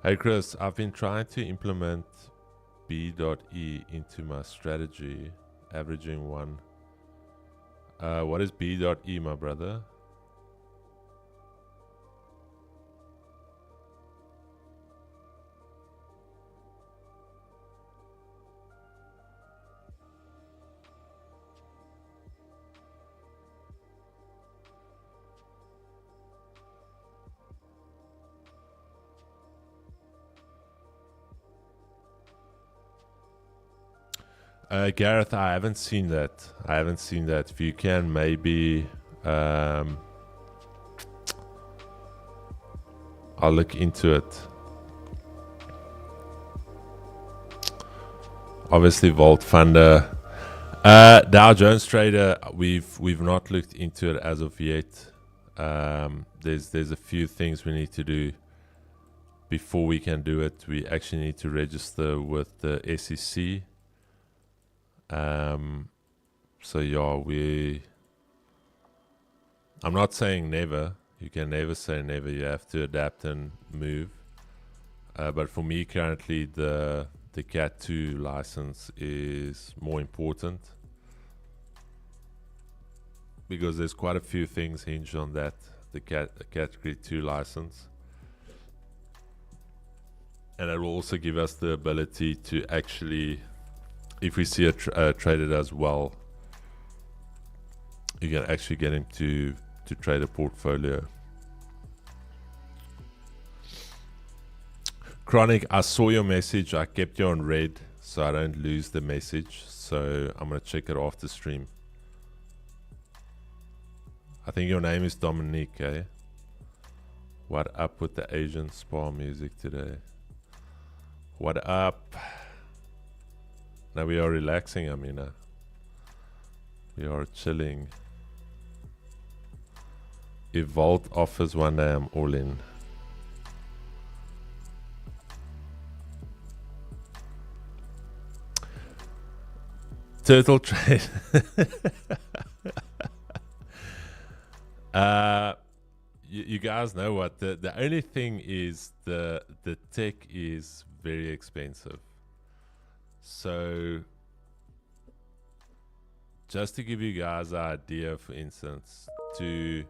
Speaker 1: Hey Chris, I've been trying to implement B.E into my strategy, averaging one. What is B.E, my brother? Gareth, I haven't seen that. If you can, maybe I'll look into it. Obviously, Vault Funder, Dow Jones Trader. We've not looked into it as of yet. There's a few things we need to do before we can do it. We actually need to register with the SEC. So yeah, I'm not saying never. You can never say never. You have to adapt and move. But for me currently, the Cat 2 license is more important because there's quite a few things hinged on that. The Category 2 license. And it will also give us the ability to actually, if we see a trader does well, you can actually get him to trade a portfolio. Chronic, I saw your message. I kept you on red so I don't lose the message. So I'm going to check it after stream. I think your name is Dominique, eh? What up with the Asian spa music today? What up? Now we are relaxing, Amina. We are chilling. If Vault offers one day, I'm all in. Turtle trade. You guys know what the only thing is, the tech is very expensive. So just to give you guys an idea, for instance, I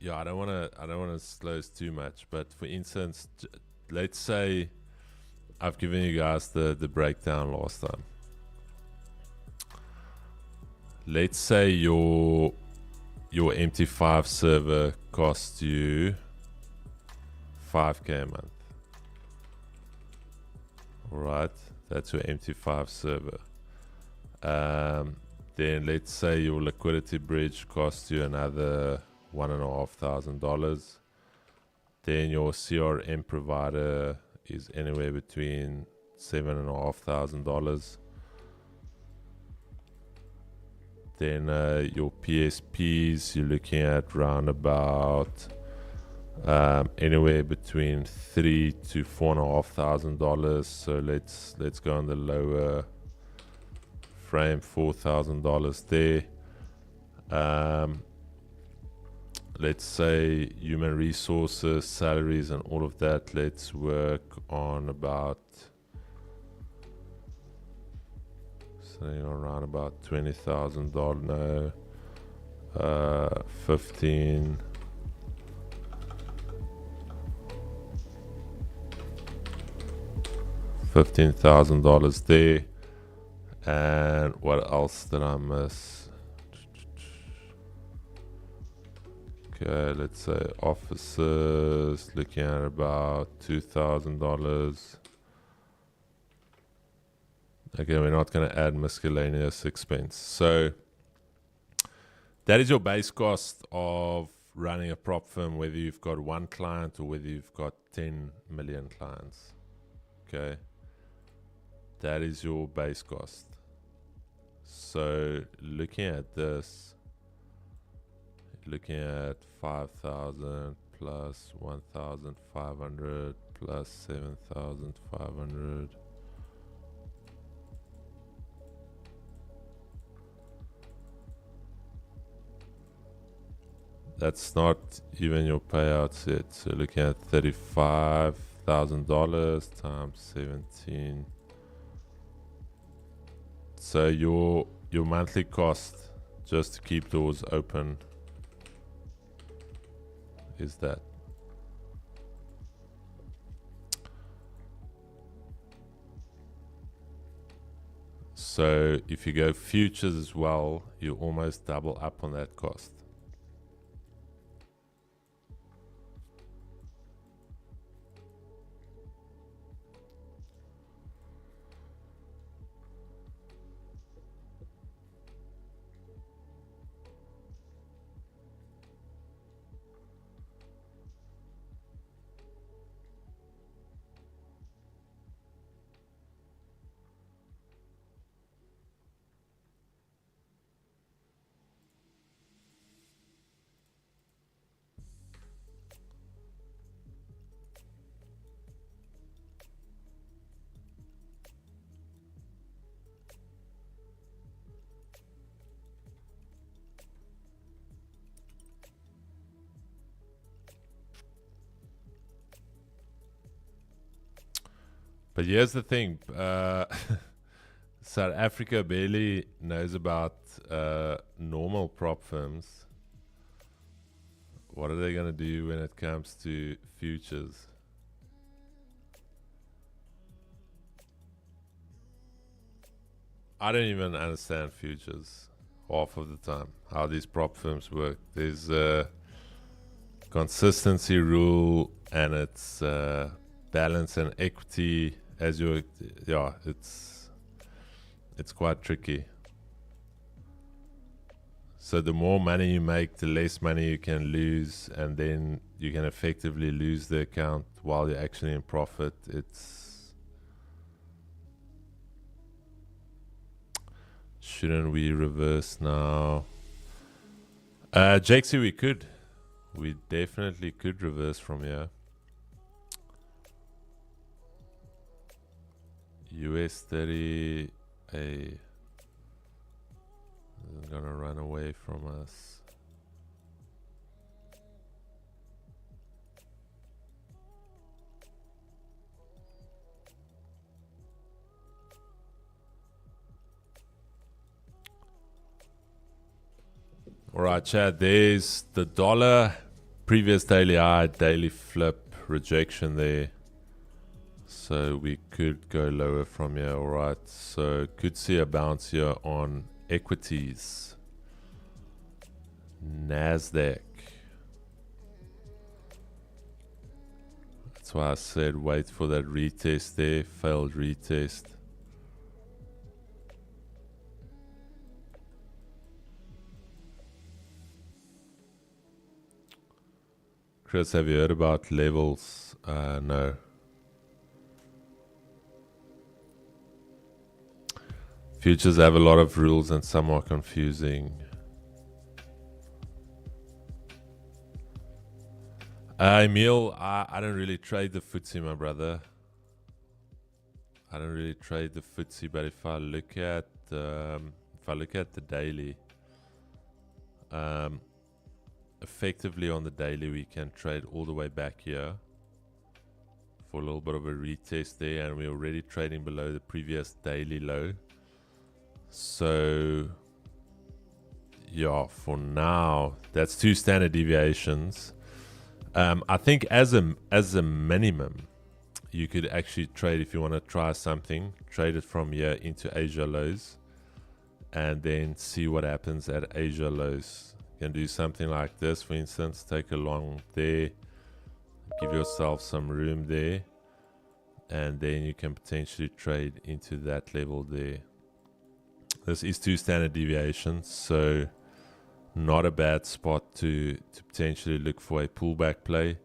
Speaker 1: don't want to slow us too much, but for instance, let's say I've given you guys the breakdown last time. Let's say your MT5 server costs you 5k a month. Alright, that's your MT5 server. Then let's say your liquidity bridge costs you another $1,500. Then your CRM provider is anywhere between $7,500. Then your PSPs, you're looking at round about anywhere between $3,000 to $4,500. So let's go on the lower frame, $4,000 there. Let's say human resources, salaries, and all of that. Let's work on about around about $20,000. No, 15. $15,000 there. And what else did I miss? Okay, let's say officers, looking at about $2,000. Okay, we're not going to add miscellaneous expense. So that is your base cost of running a prop firm, whether you've got one client or whether you've got 10 million clients. Okay, that is your base cost. So looking at this, looking at 5,000 plus 1,500 plus 7,500. That's not even your payouts yet. So looking at $35,000 times 17. So your monthly cost just to keep doors open is that. So if you go futures as well, you almost double up on that cost. But here's the thing, South Africa barely knows about normal prop firms. What are they going to do when it comes to futures? I don't even understand futures half of the time, how these prop firms work. There's consistency rule, and it's balance and equity as your, yeah, it's quite tricky. So the more money you make, the less money you can lose, and then you can effectively lose the account while you're actually in profit. Shouldn't we reverse now? Jakesy, we could. We definitely could reverse from here. US 30, is gonna run away from us. All right, Chad, there's the dollar, previous daily high, daily flip, rejection there. So we could go lower from here. All right, so could see a bounce here on equities. NASDAQ. That's why I said wait for that retest there, failed retest. Chris, have you heard about levels? No. Futures have a lot of rules and some are confusing. Emil, I don't really trade the FTSE, my brother. I don't really trade the FTSE, but if I look at the daily, effectively on the daily we can trade all the way back here for a little bit of a retest there, and we're already trading below the previous daily low. So yeah, for now that's 2 standard deviations. I think as a minimum you could actually trade, if you want to try something, trade it from here into Asia lows and then see what happens at Asia lows. You can do something like this, for instance, take a long there, give yourself some room there, and then you can potentially trade into that level there. This is 2 standard deviations, so not a bad spot to potentially look for a pullback play.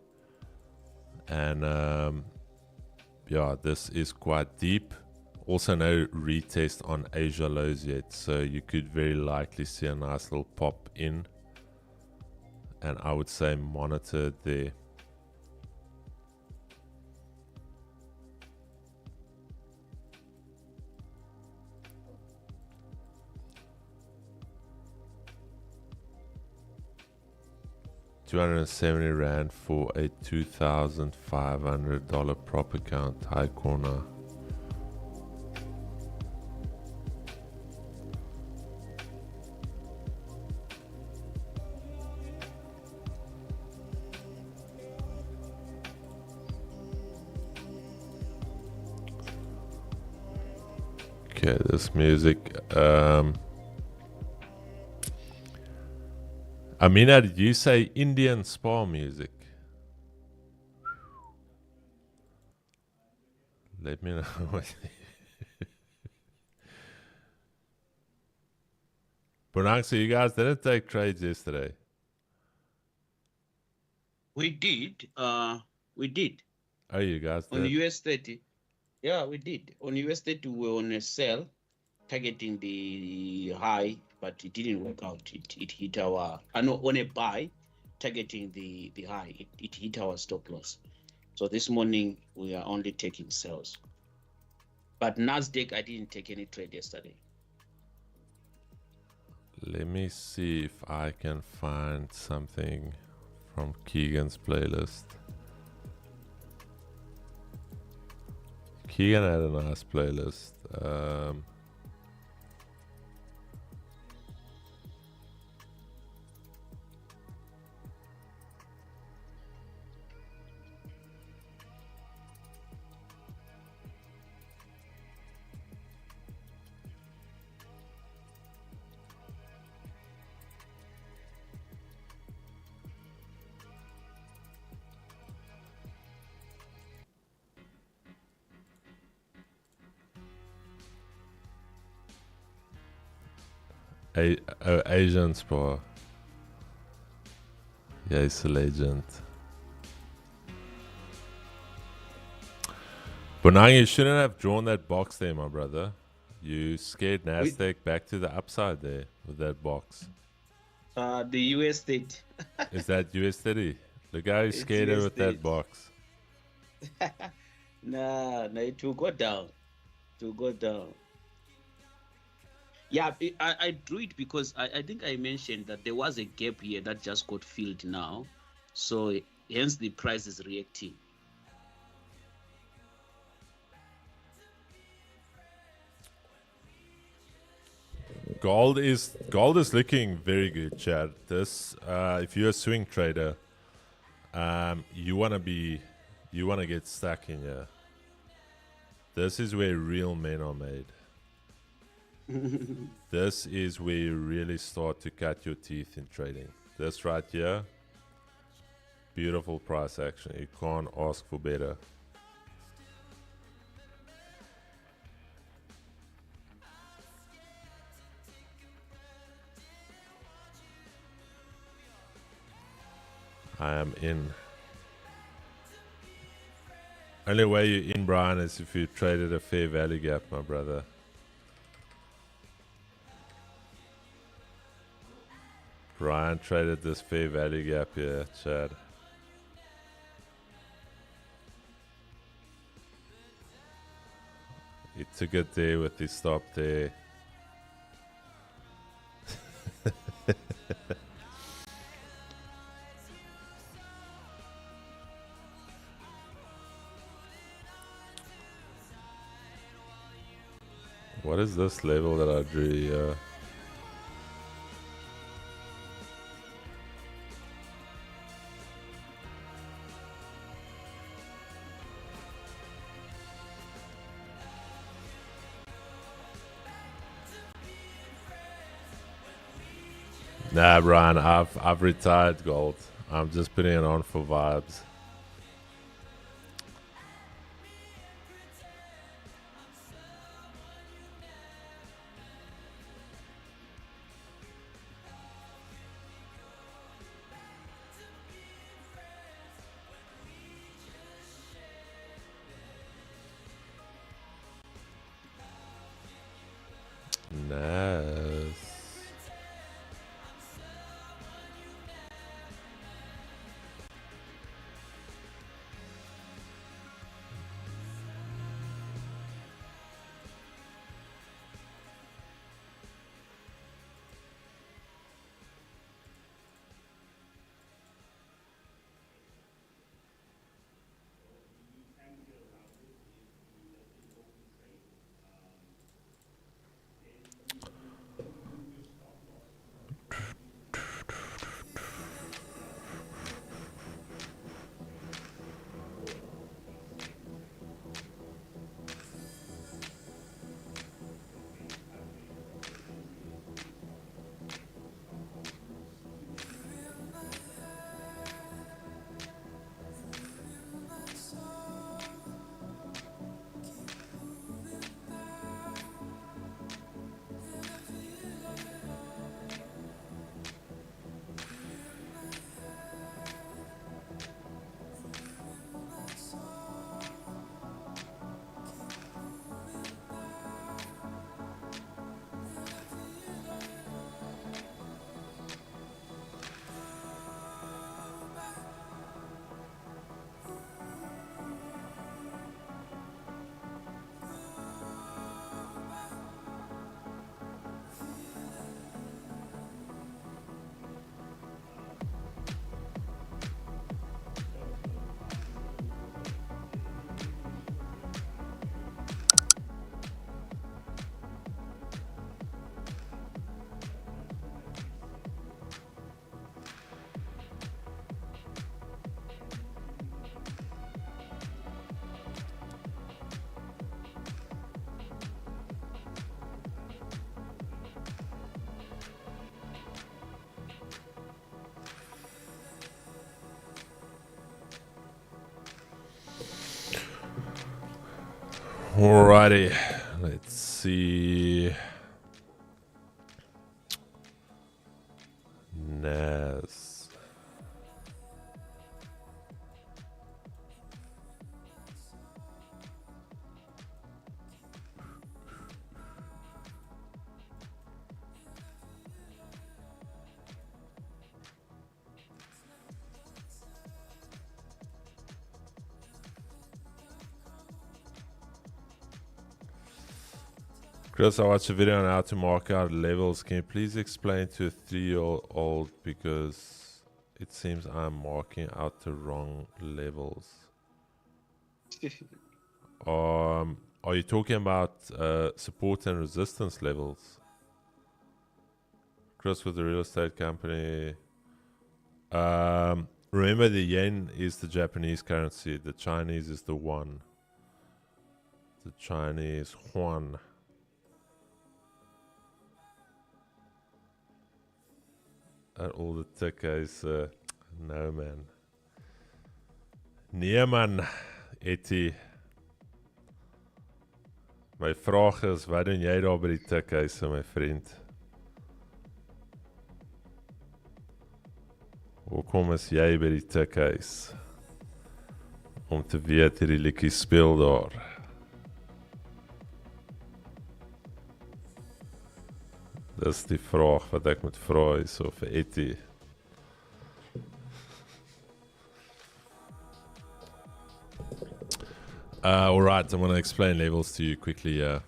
Speaker 1: And yeah, this is quite deep. Also no retest on Asia lows yet, so you could very likely see a nice little pop in, and I would say monitor it there. R270 for a $2,500 prop account, high corner. Okay, this music. Amina, did you say Indian spa music? Let me know what. Bonang, so you guys didn't take trades yesterday?
Speaker 2: We did. We did.
Speaker 1: Oh, you guys did?
Speaker 2: On US 30. Yeah, we did. On US 30, we were on a sell, targeting the high, but it didn't work out. It hit our, on a buy, targeting the high. It hit our stop loss. So this morning, we are only taking sells. But NASDAQ, I didn't take any trade yesterday.
Speaker 1: Let me see if I can find something from Keegan's playlist. Keegan had a nice playlist. Asian Spa. Yes, a legend. But now you shouldn't have drawn that box there, my brother. You scared NASDAQ back to the upside there with that box.
Speaker 2: The US state.
Speaker 1: Is that US 30? Look how you scared her with that box.
Speaker 2: Nah, it will go down. It will go down. Yeah, I drew it because I think I mentioned that there was a gap here that just got filled now. So hence the price is reacting.
Speaker 1: Gold is looking very good, Chad. This if you're a swing trader, you wanna get stuck in here. This is where real men are made. This is where you really start to cut your teeth in trading. This right here, beautiful price action. You can't ask for better. I am in. Only way you're in, Brian, is if you traded a fair value gap, my brother. Brian traded this fair value gap here, Chad. He took it there with his stop there. What is this level that I drew here? Nah, Brian, I've retired gold. I'm just putting it on for vibes. Nice. Alrighty, let's see. Nas. Chris, I watched a video on how to mark out levels. Can you please explain to a 3-year-old because it seems I'm marking out the wrong levels? Are you talking about support and resistance levels? Chris, with the real estate company. Remember, the yen is the Japanese currency. The Chinese is the yuan. The Chinese yuan. At all the tickers, no man. Nee man, Etty. My vraag is, wat doen jy daar by die tikhuise, my vriend? Hoekom is jy by die tikhuis? Om te weet hierdie liedjie speel daar. Dis die vraag wat ek moet vra hierso vir Etty. Alright, I'm going to explain levels to you quickly here.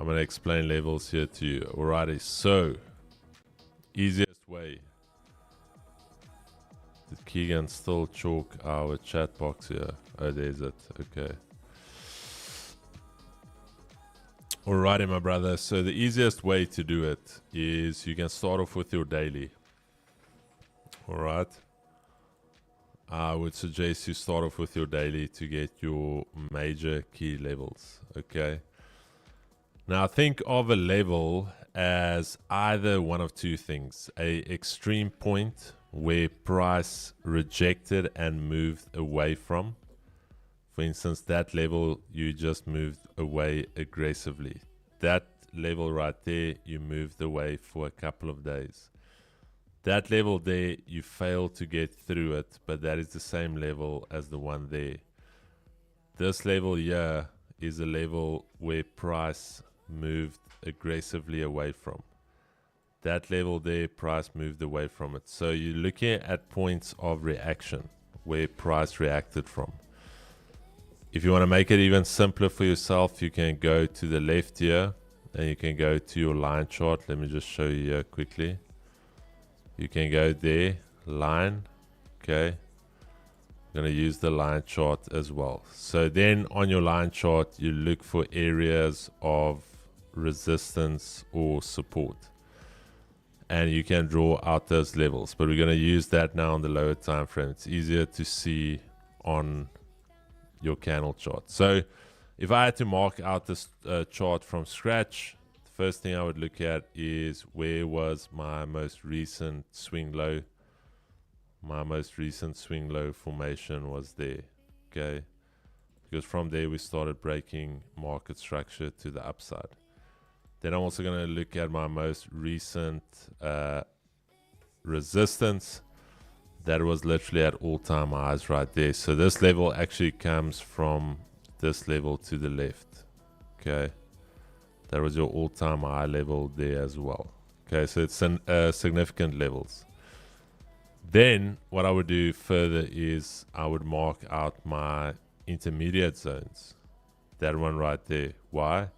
Speaker 1: I'm going to explain levels here to you. Alrighty, so easiest way. Did Keegan still chalk our chat box here? Oh, there's it. Okay. Alrighty, my brother. So the easiest way to do it is you can start off with your daily. Alright. I would suggest you start off with your daily to get your major key levels. Okay. Now think of a level as either one of two things. A extreme point where price rejected and moved away from. For instance, that level you just moved away aggressively. That level right there, you moved away for a couple of days. That level there, you failed to get through it, but that is the same level as the one there. This level here is a level where price moved aggressively away from. That level there, price moved away from it. So you're looking at points of reaction where price reacted from. If you want to make it even simpler for yourself, you can go to the left here and you can go to your line chart. Let me just show you here quickly. You can go there, line, okay. I'm going to use the line chart as well. So then on your line chart, you look for areas of resistance or support. And you can draw out those levels. But we're going to use that now on the lower time frame. It's easier to see on your candle chart. So if I had to mark out this chart from scratch, the first thing I would look at is where was my most recent swing low. My most recent swing low formation was there, okay, because from there we started breaking market structure to the upside. Then I'm also going to look at my most recent resistance. That was literally at all-time highs right there. So this level actually comes from this level to the left. Okay. That was your all-time high level there as well. Okay, so it's significant levels. Then what I would do further is I would mark out my intermediate zones. That one right there. Why?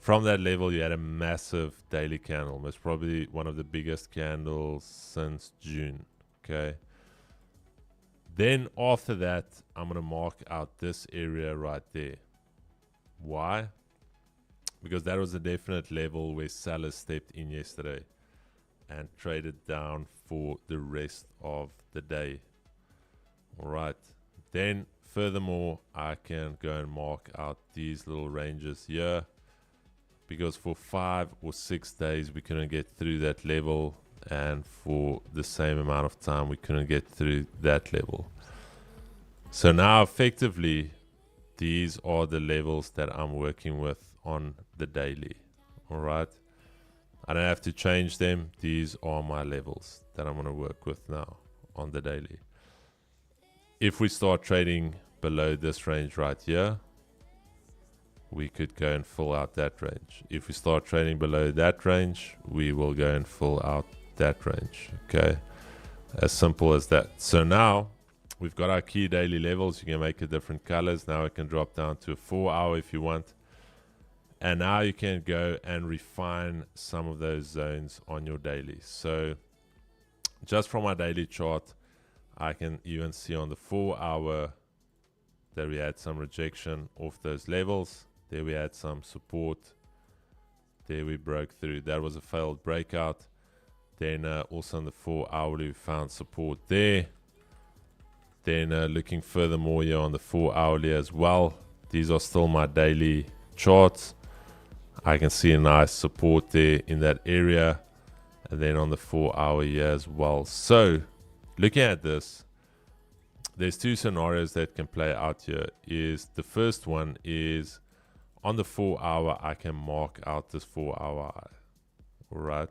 Speaker 1: From that level, you had a massive daily candle. Most probably one of the biggest candles since June. Okay. Then after that, I'm going to mark out this area right there. Why? Because that was a definite level where sellers stepped in yesterday and traded down for the rest of the day. All right. Then furthermore, I can go and mark out these little ranges here, because for 5 or 6 days we couldn't get through that level, and for the same amount of time we couldn't get through that level. So now effectively these are the levels that I'm working with on the daily. All right. I don't have to change them. These are my levels that I'm going to work with now on the daily. If we start trading below this range right here, we could go and fill out that range. If we start trading below that range, we will go and fill out that range. Okay, as simple as that. So now we've got our key daily levels. You can make it different colors. Now I can drop down to a 4 hour if you want. And now you can go and refine some of those zones on your daily. So just from my daily chart, I can even see on the 4 hour that we had some rejection off those levels. There we had some support. There we broke through. That was a failed breakout. Then also on the 4 hourly, we found support there. Then looking furthermore here on the 4 hourly as well. These are still my daily charts. I can see a nice support there in that area. And then on the 4 hour here as well. So looking at this, there's two scenarios that can play out here. The first one is on the 4 hour, I can mark out this 4 hour high. All right.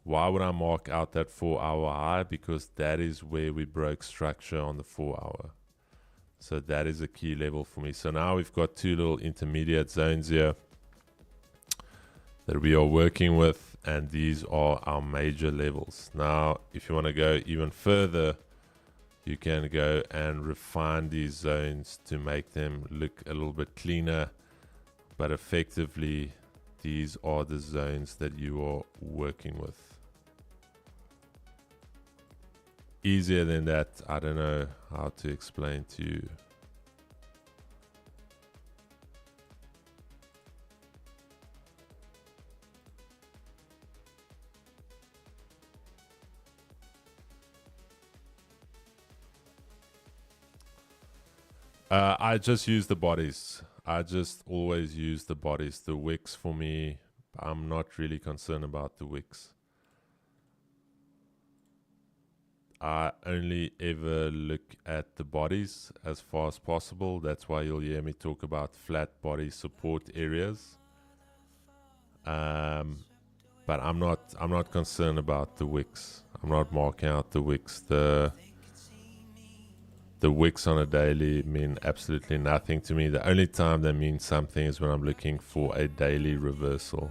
Speaker 1: Why would I mark out that 4 hour high? Because that is where we broke structure on the 4 hour. So that is a key level for me. So now we've got two little intermediate zones here that we are working with, and these are our major levels. Now, if you want to go even further, you can go and refine these zones to make them look a little bit cleaner, but effectively these are the zones that you are working with. Easier than that, I don't know how to explain to you. I just use the bodies. I just always use the bodies. The wicks for me, I'm not really concerned about the wicks. I only ever look at the bodies as far as possible. That's why you'll hear me talk about flat body support areas. But I'm not concerned about the wicks. I'm not marking out the wicks. The wicks on a daily mean absolutely nothing to me. The only time they mean something is when I'm looking for a daily reversal.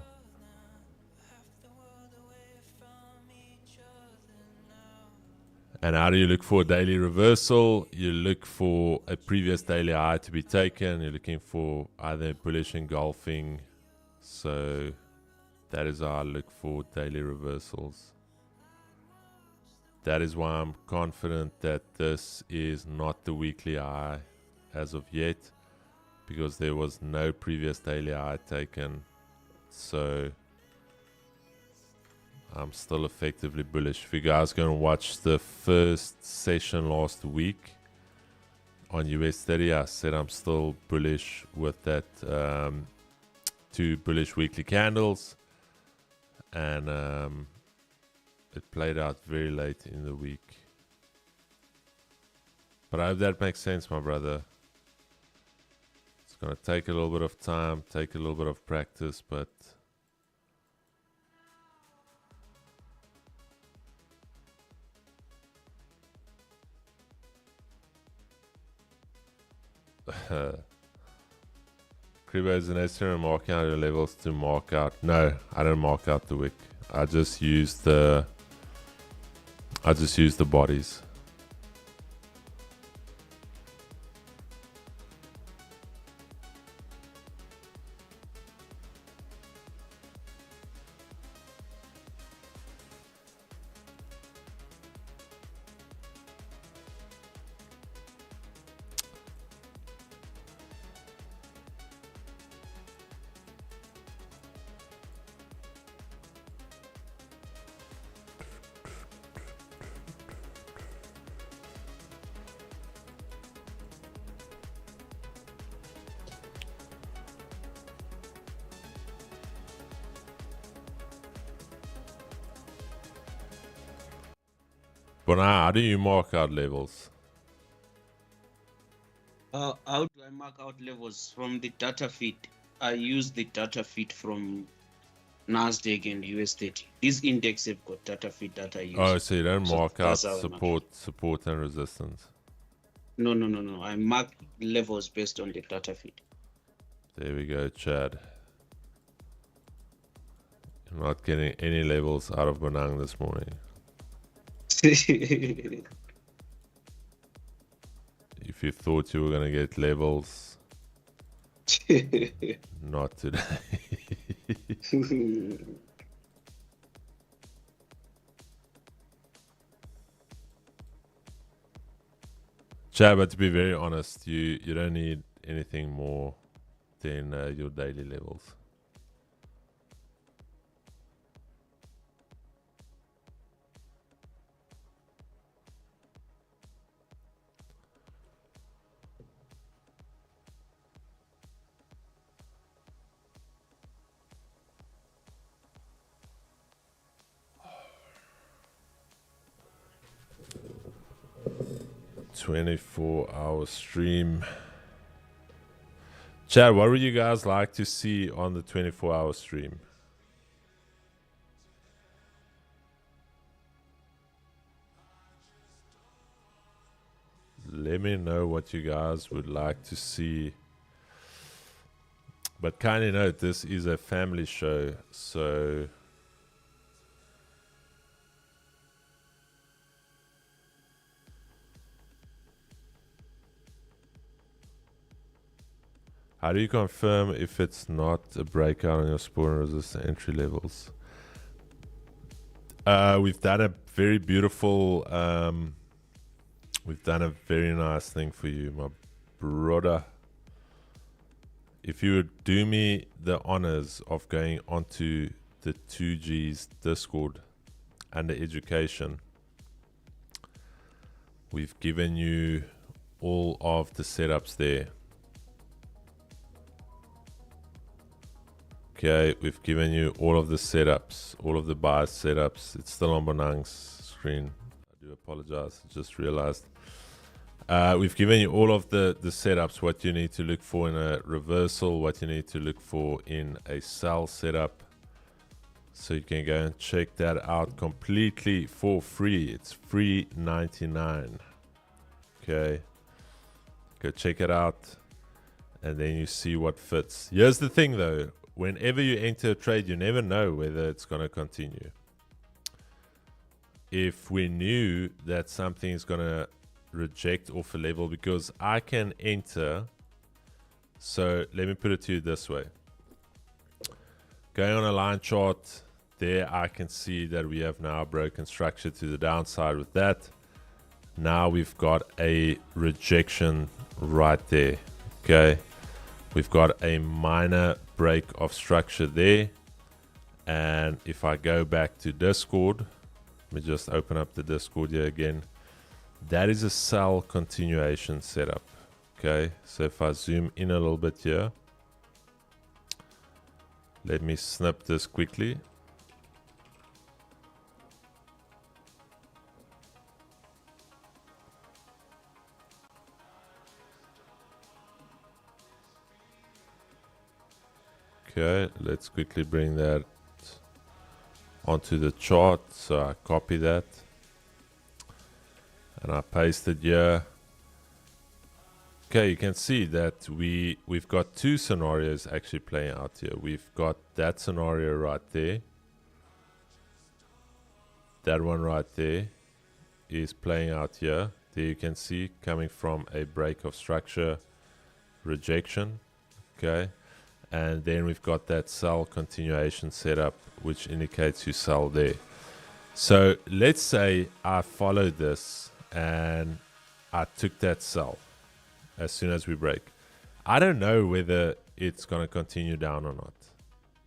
Speaker 1: And how do you look for a daily reversal? You look for a previous daily high to be taken. You're looking for either bullish engulfing. So that is how I look for daily reversals. That is why I'm confident that this is not the weekly high as of yet, because there was no previous daily high taken. So I'm still effectively bullish. If you guys go and watch the first session last week on US30, I said I'm still bullish with that two bullish weekly candles. And it played out very late in the week. But I hope that makes sense, my brother. It's going to take a little bit of time, take a little bit of practice, but Kribo is an estimate marking out your levels to mark out. No, I don't mark out the wick. I just use the bodies. But now, how do you mark out levels?
Speaker 2: How do I mark out levels from the data feed? I use the data feed from NASDAQ and US30. These indexes have got data feed that I use.
Speaker 1: Oh, so you don't mark out
Speaker 2: that's how I mark
Speaker 1: support and resistance.
Speaker 2: No. I mark levels based on the data feed.
Speaker 1: There we go, Chad. You're not getting any levels out of Bonang this morning. If you thought you were going to get levels, not today. Chad, but to be very honest, you don't need anything more than your daily levels. "24-hour stream." Chad, what would you guys like to see on the 24-hour stream? Let me know what you guys would like to see. But kindly note, this is a family show, so how do you confirm if it's not a breakout on your support and resistance entry levels? We've done a very beautiful, we've done a very nice thing for you, my brother. If you would do me the honors of going onto the 2G's Discord under education, we've given you all of the setups there. Okay, we've given you all of the setups, all of the buy setups. It's still on Bonang's screen. I do apologize, I just realized. We've given you all of the setups, what you need to look for in a reversal, what you need to look for in a sell setup. So you can go and check that out completely for free. It's free 99. Okay, go check it out and then you see what fits. Here's the thing though. Whenever you enter a trade, you never know whether it's going to continue. If we knew that something is going to reject off a level, because I can enter, so let me put it to you this way. Going on a line chart, there I can see that we have now broken structure to the downside with that. Now we've got a rejection right there, okay? We've got a minor break of structure there. And if I go back to Discord, let me just open up the Discord here again. That is a sell continuation setup. Okay, so if I zoom in a little bit here, let me snip this quickly. Okay, let's quickly bring that onto the chart. So I copy that and I paste it here. Okay, you can see that we've got two scenarios actually playing out here. We've got that scenario right there. That one right there is playing out here. There you can see coming from a break of structure, rejection. Okay. And then we've got that sell continuation setup, which indicates you sell there. So let's say I followed this and I took that sell as soon as we break. I don't know whether it's going to continue down or not.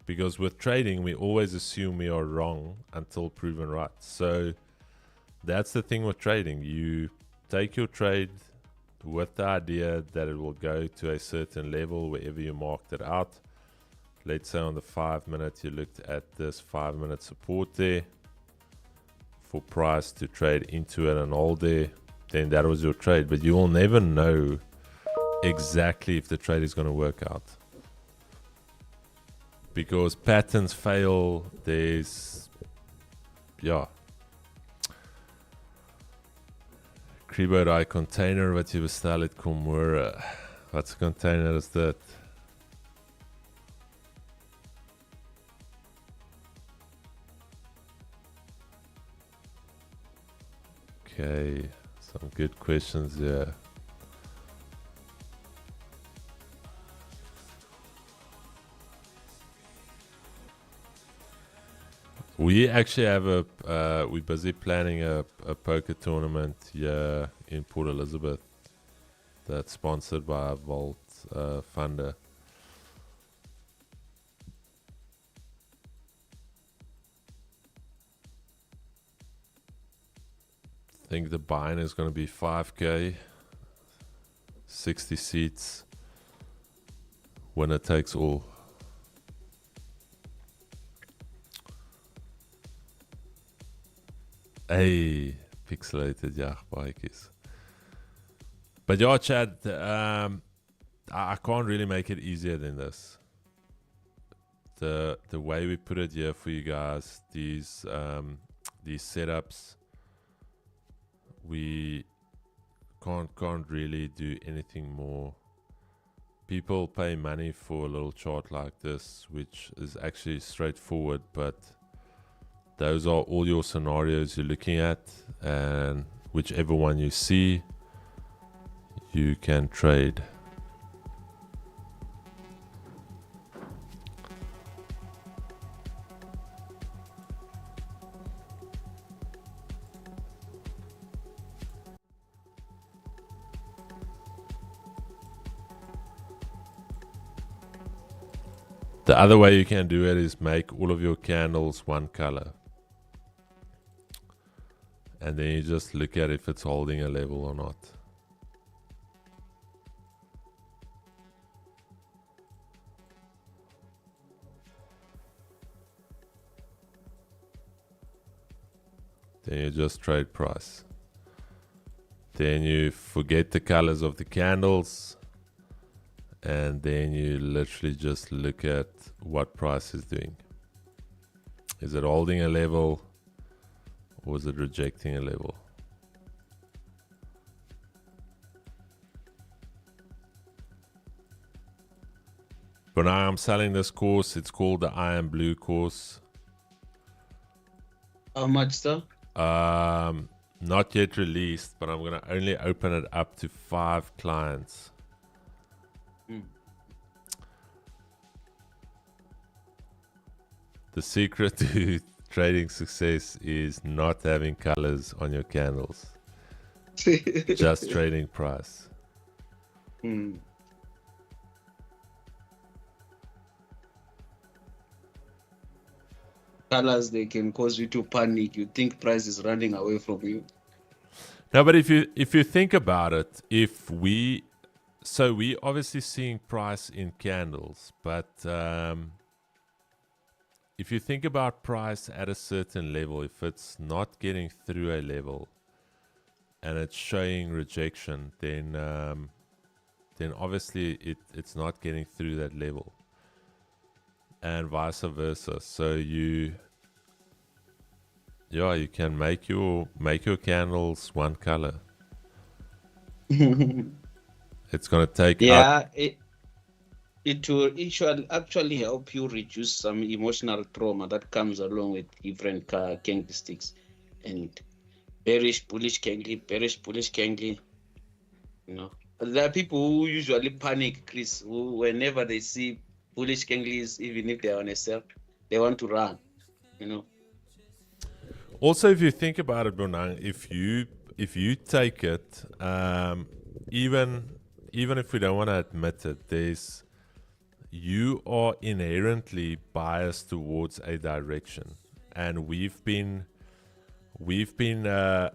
Speaker 1: Because with trading, we always assume we are wrong until proven right. So that's the thing with trading. You take your trade with the idea that it will go to a certain level wherever you marked it out. Let's say on the 5 minute you looked at this 5 minute support there for price to trade into it and hold there, then that was your trade. But you will never know exactly if the trade is going to work out. because patterns fail. There's, ja. Kribo container wat jy bestel het kom môre. Wat 'n container is dit? Okay, some good questions there. We actually have we're busy planning a poker tournament here in Port Elizabeth that's sponsored by a Vault funder. I think the buy-in is going to be 5K, 60 seats, winner takes all. Hey, pixelated jachtbaadjies. But yeah, Chad, I can't really make it easier than this. The way we put it here for you guys, these setups, we can't really do anything more. People pay money for a little chart like this, which is actually straightforward, but those are all your scenarios you're looking at, and whichever one you see, you can trade. The other way you can do it is make all of your candles one color. And then you just look at if it's holding a level or not. Then you just trade price. Then you forget the colors of the candles. And then you literally just look at what price is doing. Is it holding a level? Or is it rejecting a level? But now I'm selling this course. It's called the I Am Blue course.
Speaker 2: How much, sir?
Speaker 1: Not yet released, but I'm going to only open it up to 5 clients. The secret to trading success is not having colors on your candles. Just trading price.
Speaker 2: Colors, they can cause you to panic. You think price is running away from you.
Speaker 1: No, but if you think about it, we obviously seeing price in candles, but if you think about price at a certain level, if it's not getting through a level and it's showing rejection, then obviously it's not getting through that level, and vice versa. So you can make your candles one color. It's gonna take
Speaker 2: It will actually help you reduce some emotional trauma that comes along with different candlesticks, and bearish, bullish candle. You know, there are people who usually panic, Chris, who whenever they see bullish candles, even if they're on a sell, they want to run. You know.
Speaker 1: Also, if you think about it, Bonang, if you take it, even if we don't want to admit it, you are inherently biased towards a direction, and we've been the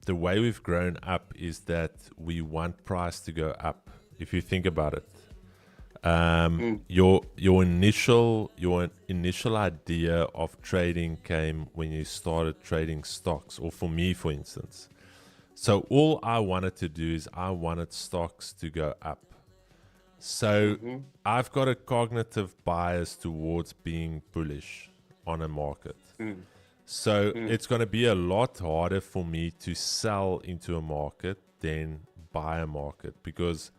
Speaker 1: way we've grown up is that we want price to go up. If you think about it, your initial idea of trading came when you started trading stocks, or for me, for instance. So all I wanted to do is I wanted stocks to go up. So
Speaker 2: Mm-hmm.
Speaker 1: I've got a cognitive bias towards being bullish on a market.
Speaker 2: Mm.
Speaker 1: So
Speaker 2: Mm.
Speaker 1: it's going to be a lot harder for me to sell into a market than buy a market, because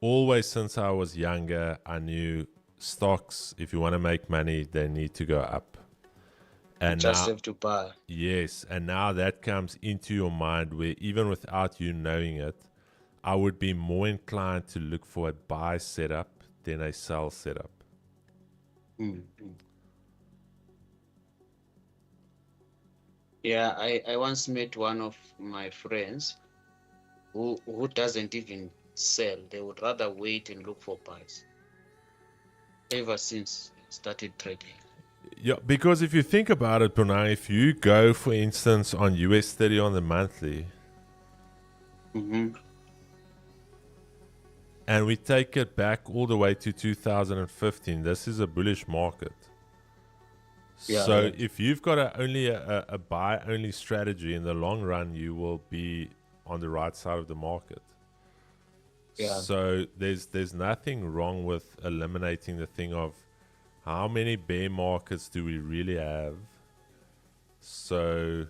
Speaker 1: always since I was younger, I knew stocks, if you want to make money, they need to go up. And
Speaker 2: Just
Speaker 1: now,
Speaker 2: have to buy.
Speaker 1: yes, and now that comes into your mind where even without you knowing it, I would be more inclined to look for a buy setup than a sell setup.
Speaker 2: Mm. Mm. Yeah, I once met one of my friends who doesn't even sell. They would rather wait and look for buys ever since he started trading.
Speaker 1: Yeah, because if you think about it, Brunei, if you go, for instance, on US 30 on the monthly,
Speaker 2: Mm-hmm.
Speaker 1: and we take it back all the way to 2015, this is a bullish market.
Speaker 2: Yeah,
Speaker 1: So
Speaker 2: yeah.
Speaker 1: if you've got only a buy-only strategy, in the long run, you will be on the right side of the market.
Speaker 2: Yeah.
Speaker 1: So there's nothing wrong with eliminating the thing of how many bear markets do we really have. So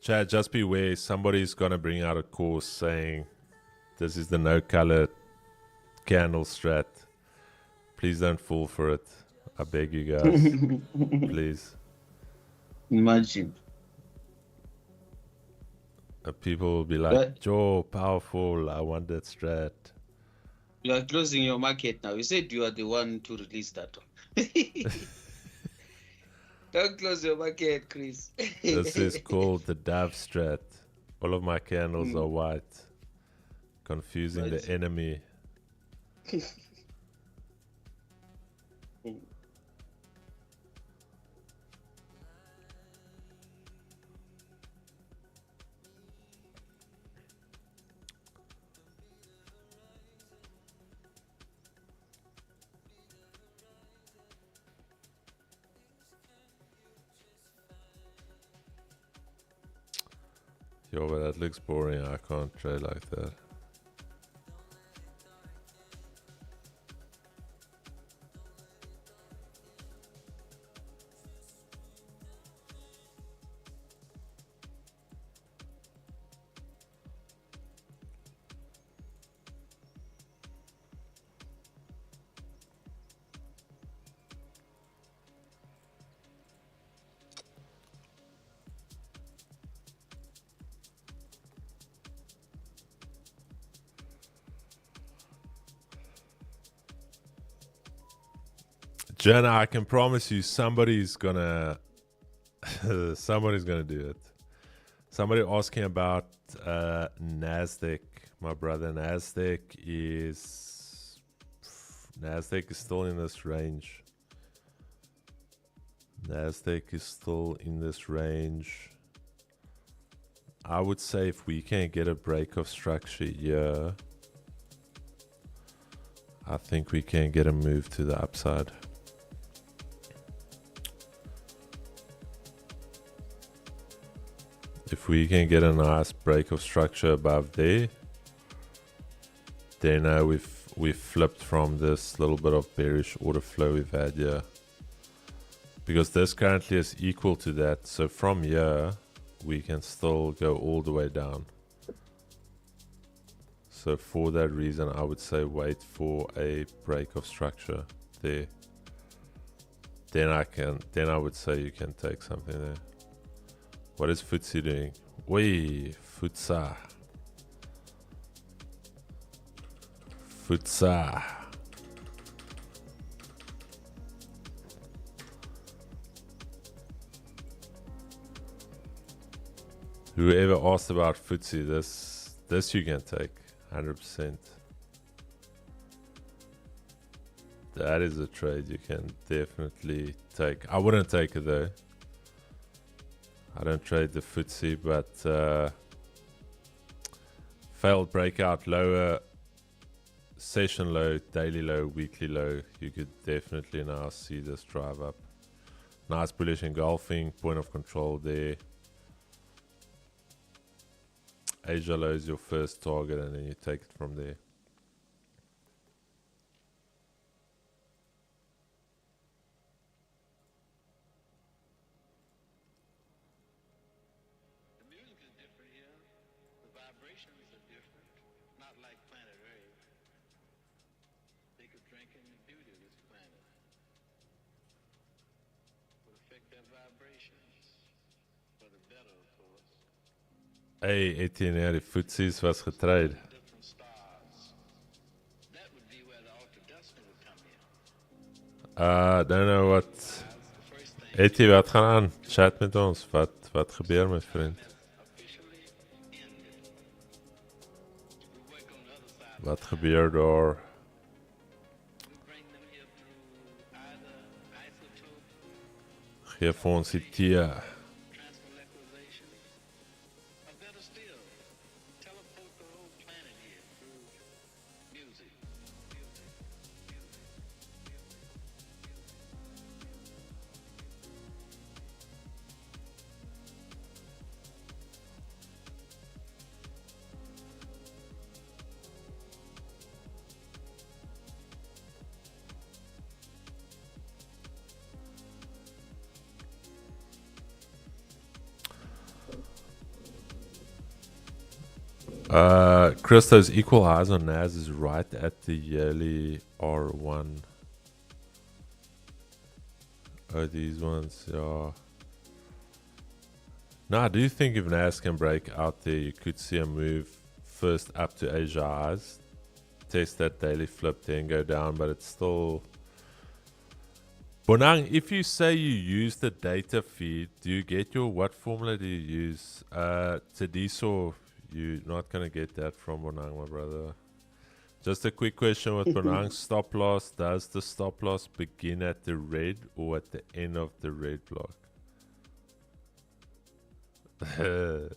Speaker 1: Chad, just beware, somebody's going to bring out a course saying this is the no color candle strat. Please don't fall for it. I beg you guys. Please.
Speaker 2: Imagine.
Speaker 1: People will be like,
Speaker 2: But
Speaker 1: Joe, powerful. I want that strat.
Speaker 2: you are closing your market now. You said you are the one to release that one. Don't close your market, Chris.
Speaker 1: This is called the Dove strat. All of my candles are white, confusing the enemy. Yo, but that looks boring. I can't trade like that. Jenna, I can promise you somebody's gonna do it. Somebody asking about NASDAQ, my brother. NASDAQ is still in this range. NASDAQ is still in this range. I would say if we can get a break of structure here, I think we can get a move to the upside. If we can get a nice break of structure above there, then we've flipped from this little bit of bearish order flow we've had here, because this currently is equal to that. So from here we can still go all the way down. So for that reason, I would say wait for a break of structure there. Then I would say you can take something there. What is FTSE doing? Wait, FTSE. Whoever asked about FTSE, this you can take 100%. That is a trade you can definitely take. I wouldn't take it though. I don't trade the FTSE, but failed breakout lower, session low, daily low, weekly low. You could definitely now see this drive up. Nice bullish engulfing, point of control there. Asia low is your first target, and then you take it from there. Hey, Etienne, ja, die footsies was getrade. Don't know what. Etienne, wat gaan aan? Chat met ons. Wat gebeur, my vriend? Wat gebeur daar? Geef vir ons die thee. Christo's equal highs on NAS is right at the yearly R1. Oh, these ones, yeah. No, I do think if NAS can break out there, you could see a move first up to Asia highs, test that daily flip, then go down, but it's still... Bonang, if you say you use the data feed, do you get your, what formula do you use? Tediso, you're not going to get that from Bonang, my brother. Just a quick question with Bonang's stop loss. Does the stop loss begin at the red or at the end of the red block?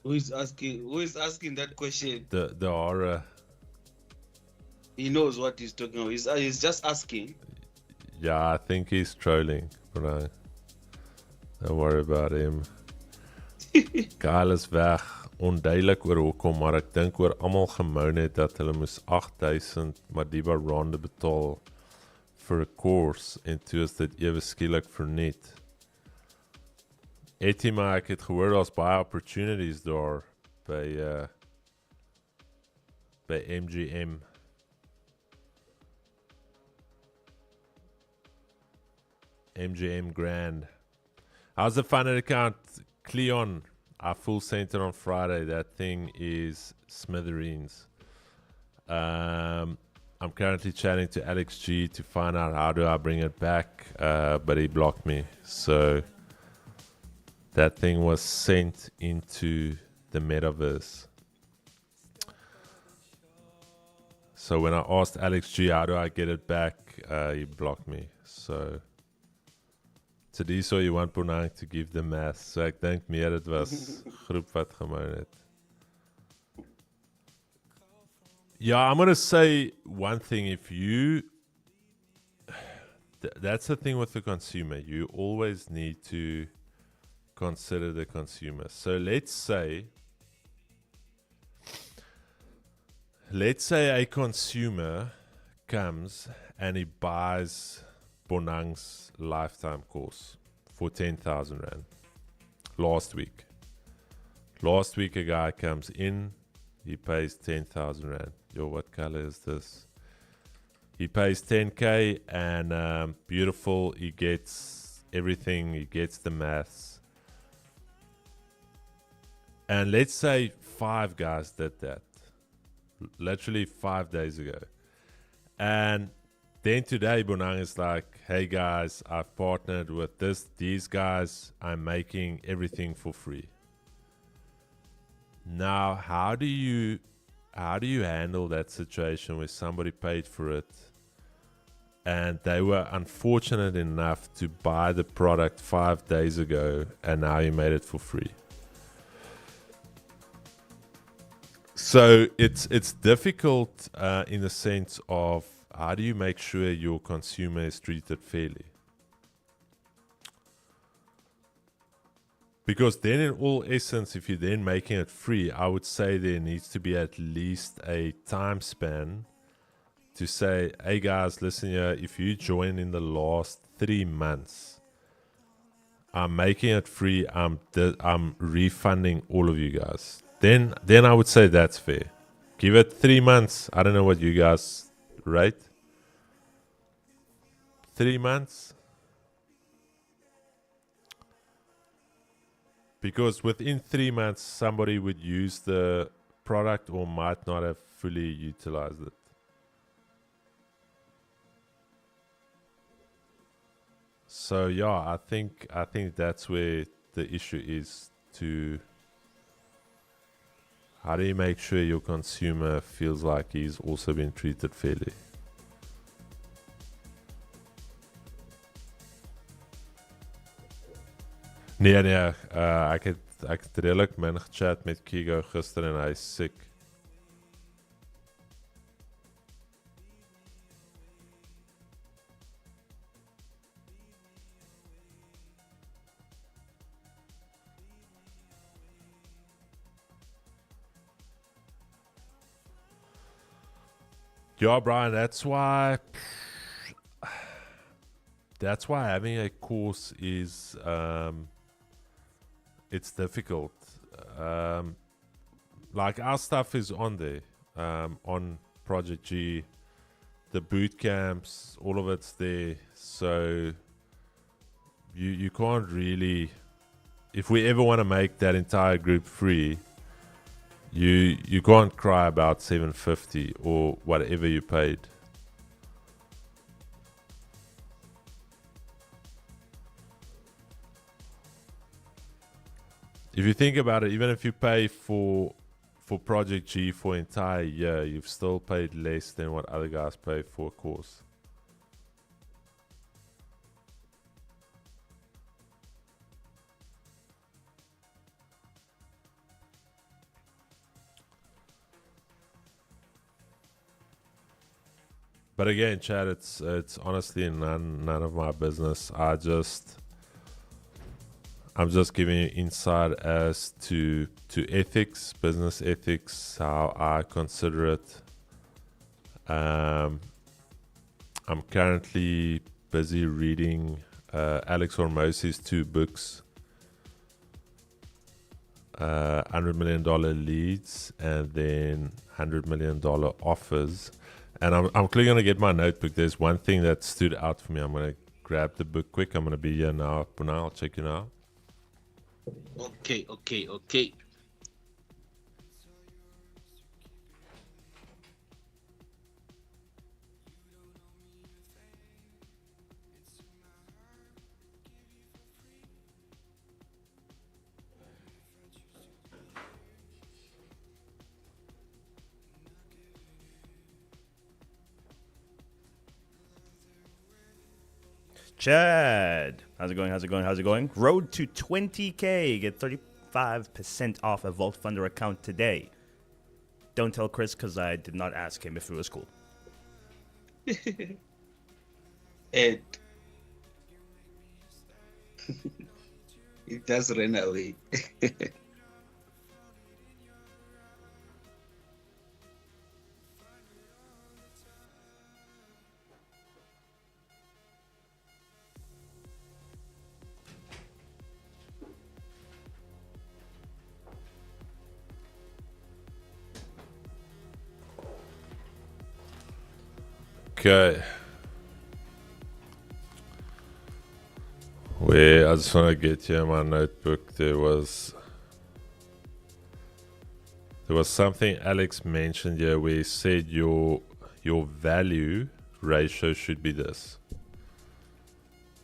Speaker 2: Who is asking that question?
Speaker 1: The aura.
Speaker 2: He knows what he's talking about. He's just asking.
Speaker 1: Yeah, I think he's trolling. Bonang. Don't worry about him. Kyle is weg. Onduidelik oor hoekom, maar ek dink oor almal gemoan het dat hulle moes 8000 Madiba rande betaal vir 'n course en toe is dit ewe skielik verniet. Etima, ek het gehoor daar's baie opportunities daar by MGM. MGM Grand. How's the fun account? Cleon. I full center on Friday. That thing is smithereens. I'm currently chatting to Alex G to find out how do I bring it back, but he blocked me. So that thing was sent into the metaverse. So when I asked Alex G how do I get it back, he blocked me. So today, so you want Bonang to give the math. So ek dink meer dit was groep wat gemoun het. Yeah, I'm going to say one thing. If you... that's the thing with the consumer. You always need to consider the consumer. So let's say a consumer comes and he buys Bonang's lifetime course for 10,000 Rand last week. Last week a guy comes in, he pays 10,000 Rand. Yo, what color is this? He pays 10K and beautiful, he gets everything, he gets the maths. And let's say 5 guys did that. Literally 5 days ago. And then today, Bonang is like, hey guys, I've partnered with these guys. I'm making everything for free. Now, how do you handle that situation where somebody paid for it and they were unfortunate enough to buy the product 5 days ago and now you made it for free? So it's difficult in the sense of how do you make sure your consumer is treated fairly? Because then in all essence, if you're then making it free, I would say there needs to be at least a time span to say, hey guys, listen here, if you join in the last 3 months, I'm making it free, I'm refunding all of you guys. Then I would say that's fair. Give it 3 months. I don't know what you guys rate. 3 months? Because within 3 months, somebody would use the product or might not have fully utilized it. So yeah, I think that's where the issue is. To how do you make sure your consumer feels like he's also been treated fairly? Nee, ek het redelijk min gechat met Kigo gister en hy is sick. Yeah, Brian, that's why having a course is it's difficult. Like our stuff is on there, on Project G, the boot camps, all of it's there. So you can't really, if we ever want to make that entire group free, you can't cry about $750 or whatever you paid. If you think about it, even if you pay for Project G for an entire year, you've still paid less than what other guys pay for a course. But again, Chad, it's honestly none of my business. I'm just giving you insight as to ethics, business ethics, how I consider it. I'm currently busy reading Alex Hormozzi's 2 books, $100 million leads and then $100 million offers. And I'm clearly going to get my notebook. There's one thing that stood out for me. I'm going to grab the book quick. I'm going to be here now. I'll check you now.
Speaker 2: Okay.
Speaker 3: Chad, how's it going? Road to 20K. Get 35% off a Vault Funder account today. Don't tell Chris because I did not ask him if it was cool.
Speaker 2: Ed. It does run away.
Speaker 1: Okay. Where I just want to get here my notebook. There was something Alex mentioned here where he said your value ratio should be this.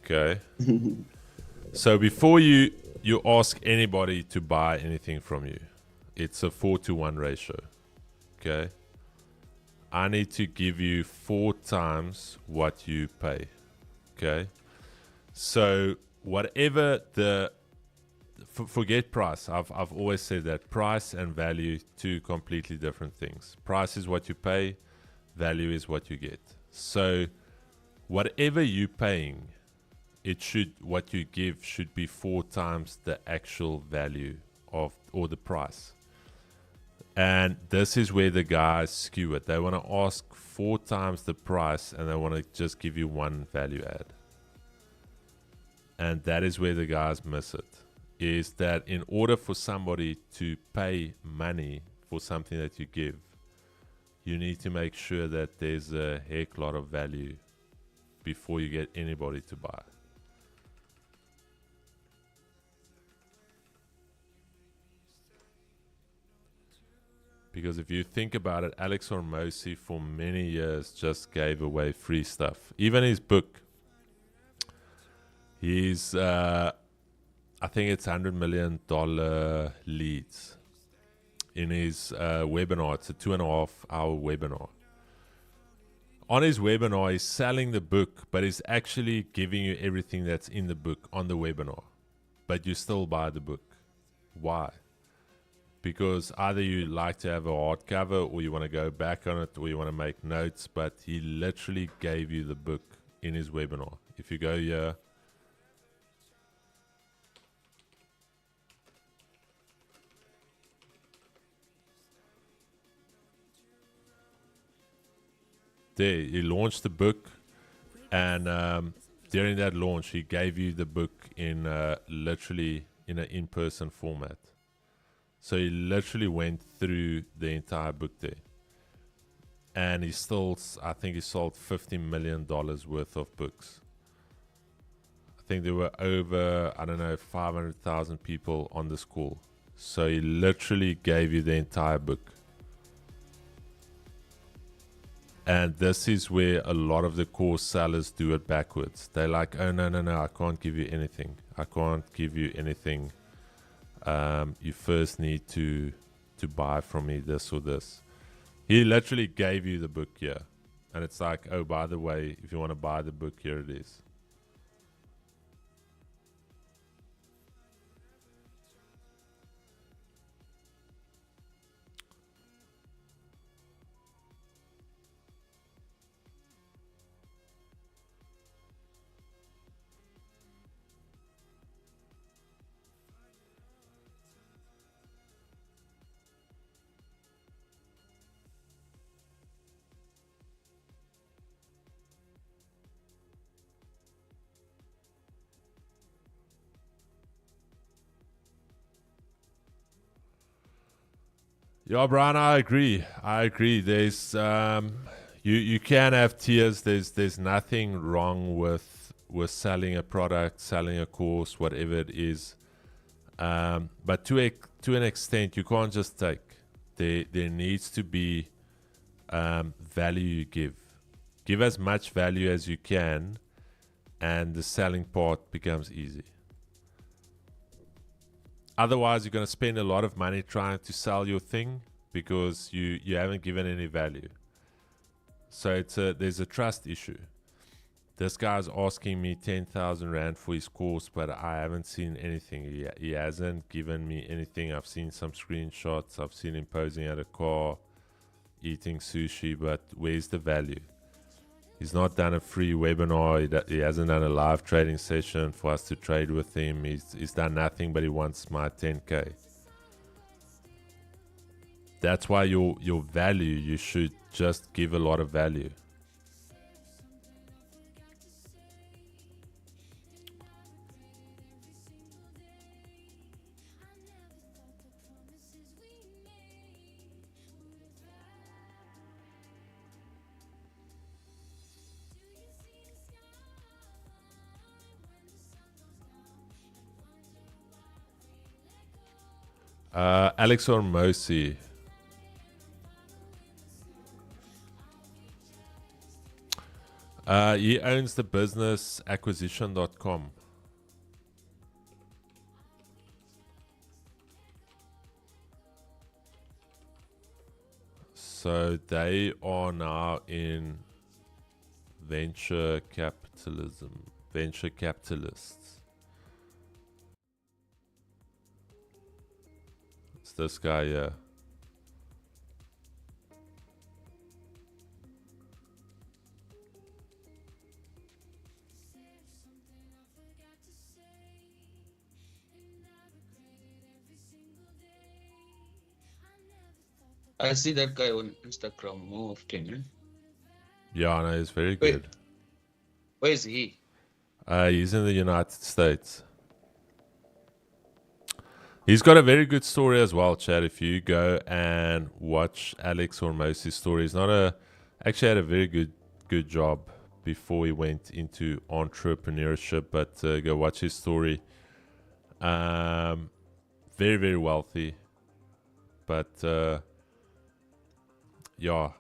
Speaker 1: Okay. So before you ask anybody to buy anything from you, it's a 4-to-1 ratio. Okay. I need to give you 4 times what you pay. Okay. So whatever forget price. I've always said that price and value, 2 completely different things. Price is what you pay. Value is what you get. So whatever you're paying, what you give should be 4 times the actual value of, or the price. And this is where the guys skew it. They want to ask 4 times the price, and they want to just give you one value add. And that is where the guys miss it, is that in order for somebody to pay money for something that you give, you need to make sure that there's a heck lot of value before you get anybody to buy. Because if you think about it, Alex Hormozi for many years just gave away free stuff. Even his book, he's, I think it's $100 million leads in his webinar. It's a 2.5-hour webinar. On his webinar, he's selling the book, but he's actually giving you everything that's in the book on the webinar. But you still buy the book. Why? Because either you like to have a hardcover, or you want to go back on it, or you want to make notes, but he literally gave you the book in his webinar. If you go here, there, he launched the book, and during that launch, he gave you the book in literally in an in-person format. So he literally went through the entire book there. And he still, I think he sold $50 million worth of books. I think there were over, 500,000 people on this call. So he literally gave you the entire book. And this is where a lot of the course sellers do it backwards. They're like, oh, no, I can't give you anything. I can't give you anything. You first need to buy from me this or this. He literally gave you the book here. And it's like, oh, by the way, if you want to buy the book, here it is. Yeah, Brian, I agree. There's you can have tiers. There's nothing wrong with selling a product, selling a course, whatever it is. But to an extent, you can't just take. There needs to be value you give. Give as much value as you can, and the selling part becomes easy. Otherwise, you're going to spend a lot of money trying to sell your thing because you haven't given any value. So there's a trust issue. This guy's asking me 10,000 Rand for his course, but I haven't seen anything. He hasn't given me anything. I've seen some screenshots. I've seen him posing at a car, eating sushi, but where's the value? He's not done a free webinar. He hasn't done a live trading session for us to trade with him. He's done nothing, but he wants my 10K. That's why your value, you should just give a lot of value. Alex Hormozi. He owns the business acquisition.com. So they are now in venture capitalists. It's this guy here.
Speaker 2: I see that guy on Instagram more often. Eh?
Speaker 1: Yeah, no, he's very
Speaker 2: Wait,
Speaker 1: good.
Speaker 2: where is he?
Speaker 1: He's in the United States. He's got a very good story as well, Chad. If you go and watch Alex Hormozzi's story, he's not a actually had a very good job before he went into entrepreneurship. But go watch his story. Very very wealthy, but yeah,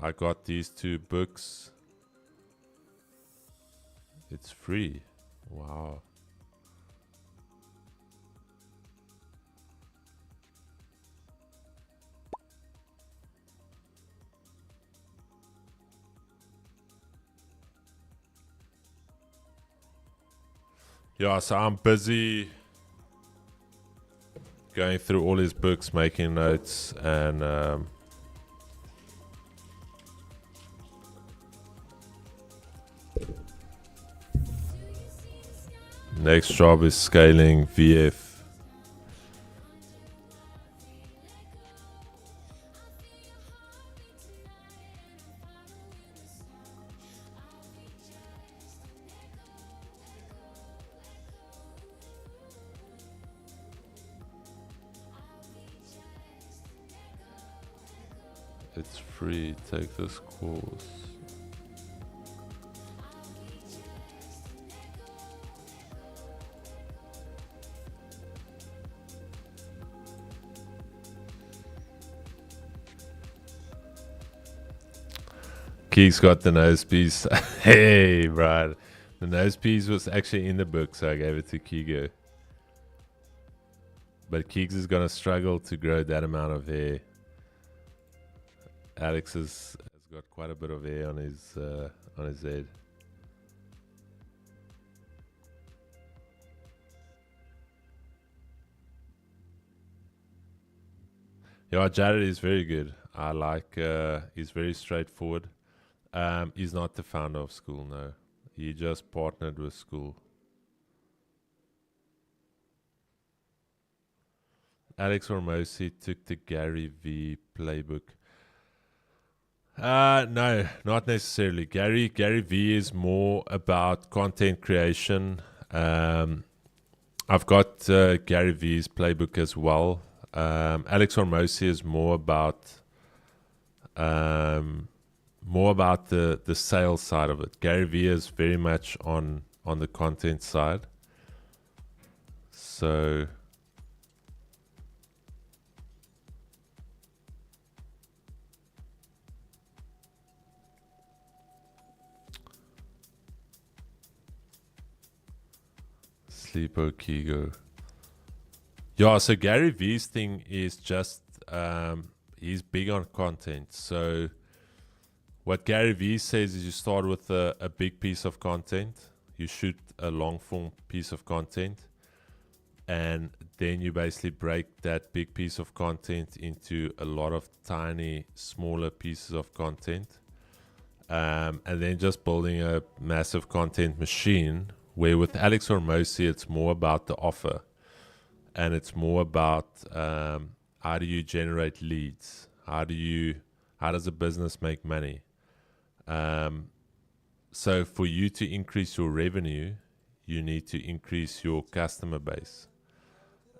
Speaker 1: I got these 2 books. It's free. Wow. Yeah, so I'm busy going through all his books, making notes, and next job is scaling VF. It's free. Take this course. Keeks got the nose piece. Hey, Brad. The nose piece was actually in the book, so I gave it to Kigo. But Keeks is going to struggle to grow that amount of hair. Alex has got quite a bit of hair on his head. Yeah, Jared is very good. I like. He's very straightforward. He's not the founder of school, no. He just partnered with school. Alex Hormozzi took the Gary V playbook. No, not necessarily. Gary V is more about content creation. I've got Gary V's playbook as well. Alex Hormozzi is more about the sales side of it. Gary V is very much on the content side. So Sleepo Kigo. Yeah, so Gary V's thing is just he's big on content. So what Gary V says is you start with a big piece of content, you shoot a long form piece of content, and then you basically break that big piece of content into a lot of tiny, smaller pieces of content, and then just building a massive content machine. Where with Alex Hormozzi, it's more about the offer, and it's more about how do you generate leads? How does a business make money? So for you to increase your revenue, you need to increase your customer base.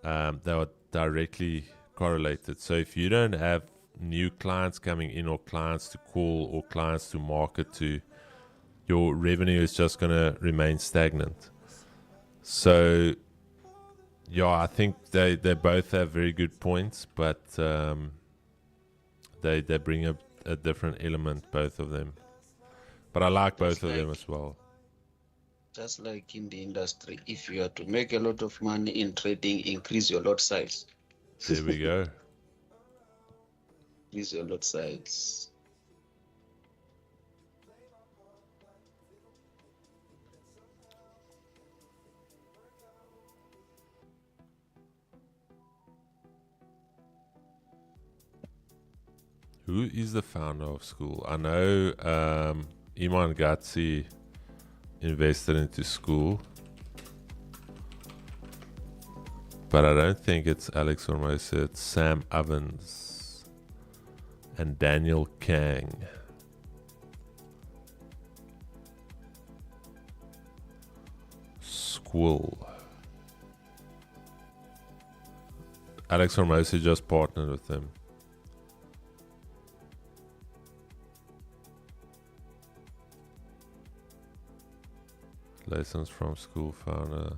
Speaker 1: They are directly correlated. So if you don't have new clients coming in, or clients to call, or clients to market to, your revenue is just going to remain stagnant. So, yeah, I think they both have very good points, but they bring up a different element, both of them. But I like both of them as well.
Speaker 2: Just like in the industry, if you are to make a lot of money in trading, increase your lot size.
Speaker 1: There we go.
Speaker 2: Increase your lot size.
Speaker 1: Who is the founder of school? I know Iman Gatsi invested into school. But I don't think it's Alex Hormosa. It's Sam Ovens and Daniel Kang. Squill. Alex Hormosa just partnered with them. Lessons from school founder.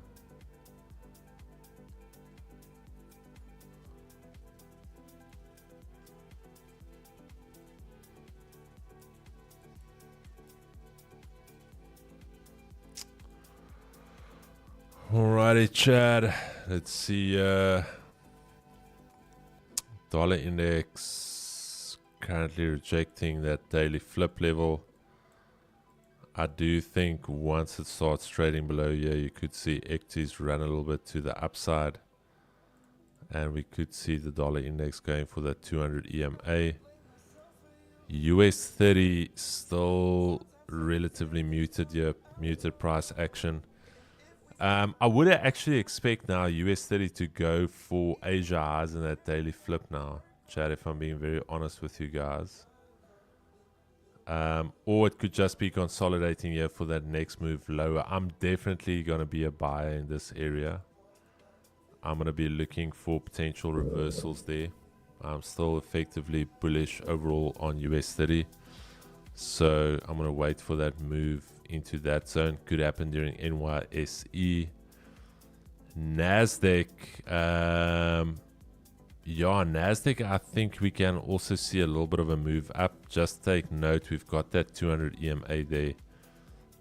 Speaker 1: Alrighty, Chad. Let's see. Dollar index currently rejecting that daily flip level. I do think once it starts trading below here, you could see equities run a little bit to the upside. And we could see the dollar index going for that 200 EMA. US 30 still relatively muted here, muted price action. I would actually expect now US 30 to go for Asia highs in that daily flip now, Chad, if I'm being very honest with you guys. Or it could just be consolidating here for that next move lower. I'm definitely going to be a buyer in this area. I'm going to be looking for potential reversals there. I'm still effectively bullish overall on US 30. So I'm going to wait for that move into that zone. Could happen during NYSE. NASDAQ. Yeah, NASDAQ, I think we can also see a little bit of a move up. Just take note, we've got that 200 EMA there.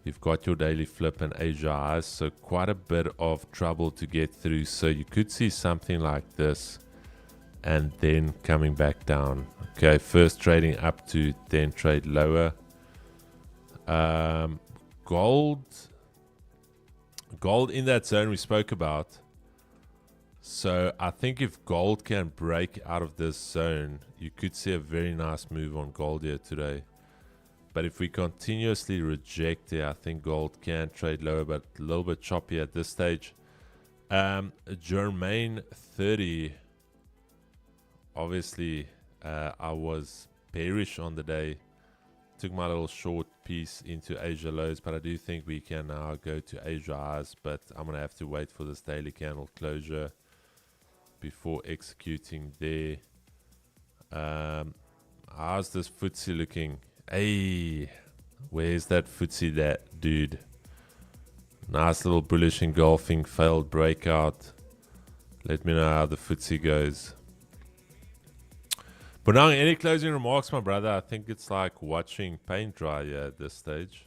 Speaker 1: You've got your daily flip and Asia highs, so quite a bit of trouble to get through. So you could see something like this and then coming back down. Okay, first trading up to then trade lower. Gold in that zone we spoke about. So I think if gold can break out of this zone, you could see a very nice move on gold here today. But if we continuously reject it, I think gold can trade lower, but a little bit choppy at this stage. Germain 30. Obviously, I was bearish on the day. Took my little short piece into Asia lows, but I do think we can now go to Asia highs, but I'm going to have to wait for this daily candle closure before executing there. How's this FTSE looking? Hey, where's that FTSE that dude? Nice little bullish engulfing, failed breakout. Let me know how the FTSE goes. But now, any closing remarks, my brother? I think it's like watching paint dry here at this stage.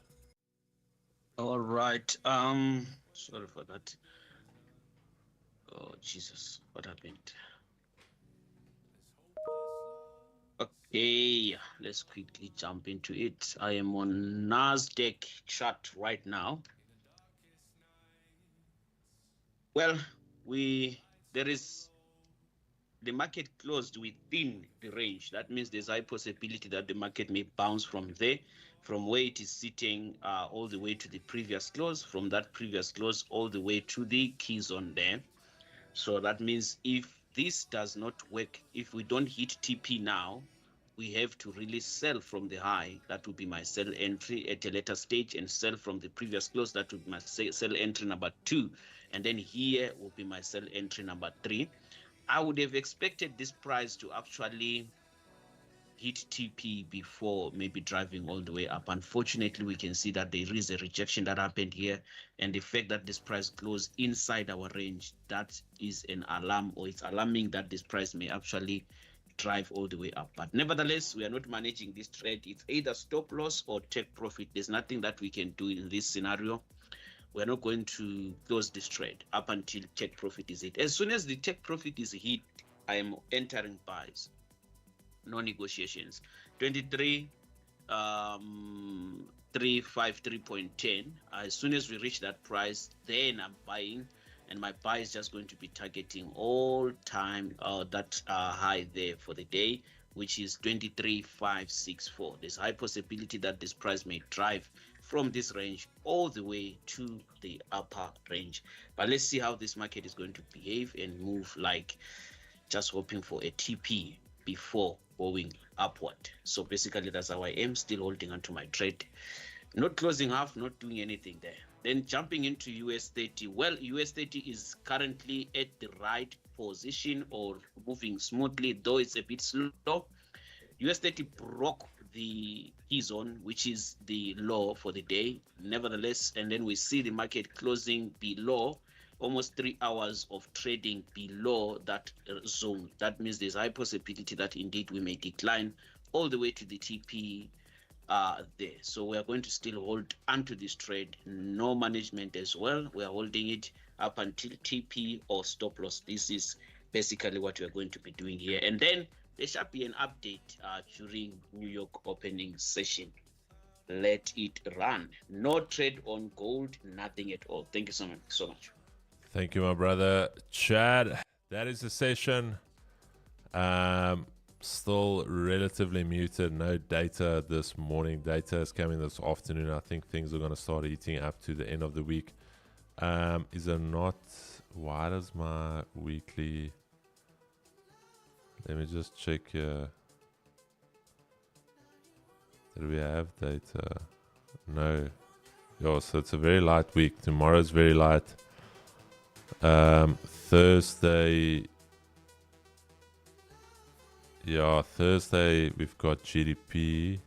Speaker 2: All right. Sorry for that. Oh, Jesus. What happened? Okay, let's quickly jump into it. I am on NASDAQ chart right now. Well, the market closed within the range. That means there's a high possibility that the market may bounce from there, from where it is sitting all the way to the previous close, from that previous close all the way to the key zone there. So that means if this does not work, if we don't hit TP now, we have to really sell from the high. That would be my sell entry at a later stage, and sell from the previous close. That would be my sell entry number 2. And then here will be my sell entry number 3. I would have expected this price to actually hit TP before maybe driving all the way up. Unfortunately, we can see that there is a rejection that happened here, and the fact that this price closed inside our range, that is an alarm, or it's alarming that this price may actually drive all the way up. But nevertheless, we are not managing this trade. It's either stop loss or take profit. There's nothing that we can do in this scenario. We're not going to close this trade up until take profit is hit. As soon as the take profit is hit, I am entering buys. No negotiations. 23,353.10. As soon as we reach that price, then I'm buying, and my buy is just going to be targeting all time that high there for the day, which is 23,564. There's a high possibility that this price may drive from this range all the way to the upper range. But let's see how this market is going to behave and move, like just hoping for a TP before going upward. So basically that's how I am, still holding onto my trade, not closing half, not doing anything there. Then jumping into US30. Well, US30 is currently at the right position or moving smoothly, though it's a bit slow. US30 broke the key zone, which is the low for the day, nevertheless, and then we see the market closing below, almost 3 hours of trading below that zone. That means there's high possibility that indeed we may decline all the way to the TP there. So we are going to still hold onto this trade, no management as well. We are holding it up until TP or stop loss. This is basically what we are going to be doing here. And then there shall be an update during New York opening session. Let it run. No trade on gold, nothing at all. Thank you so much.
Speaker 1: Thank you, my brother. Chad, that is the session. Still relatively muted. No data this morning. Data is coming this afternoon. I think things are going to start eating up to the end of the week. Is it not? Why does my weekly... Let me just check here. Did we have data? No. Yo, so it's a very light week. Tomorrow's very light. Thursday... Yeah, Thursday we've got GDP,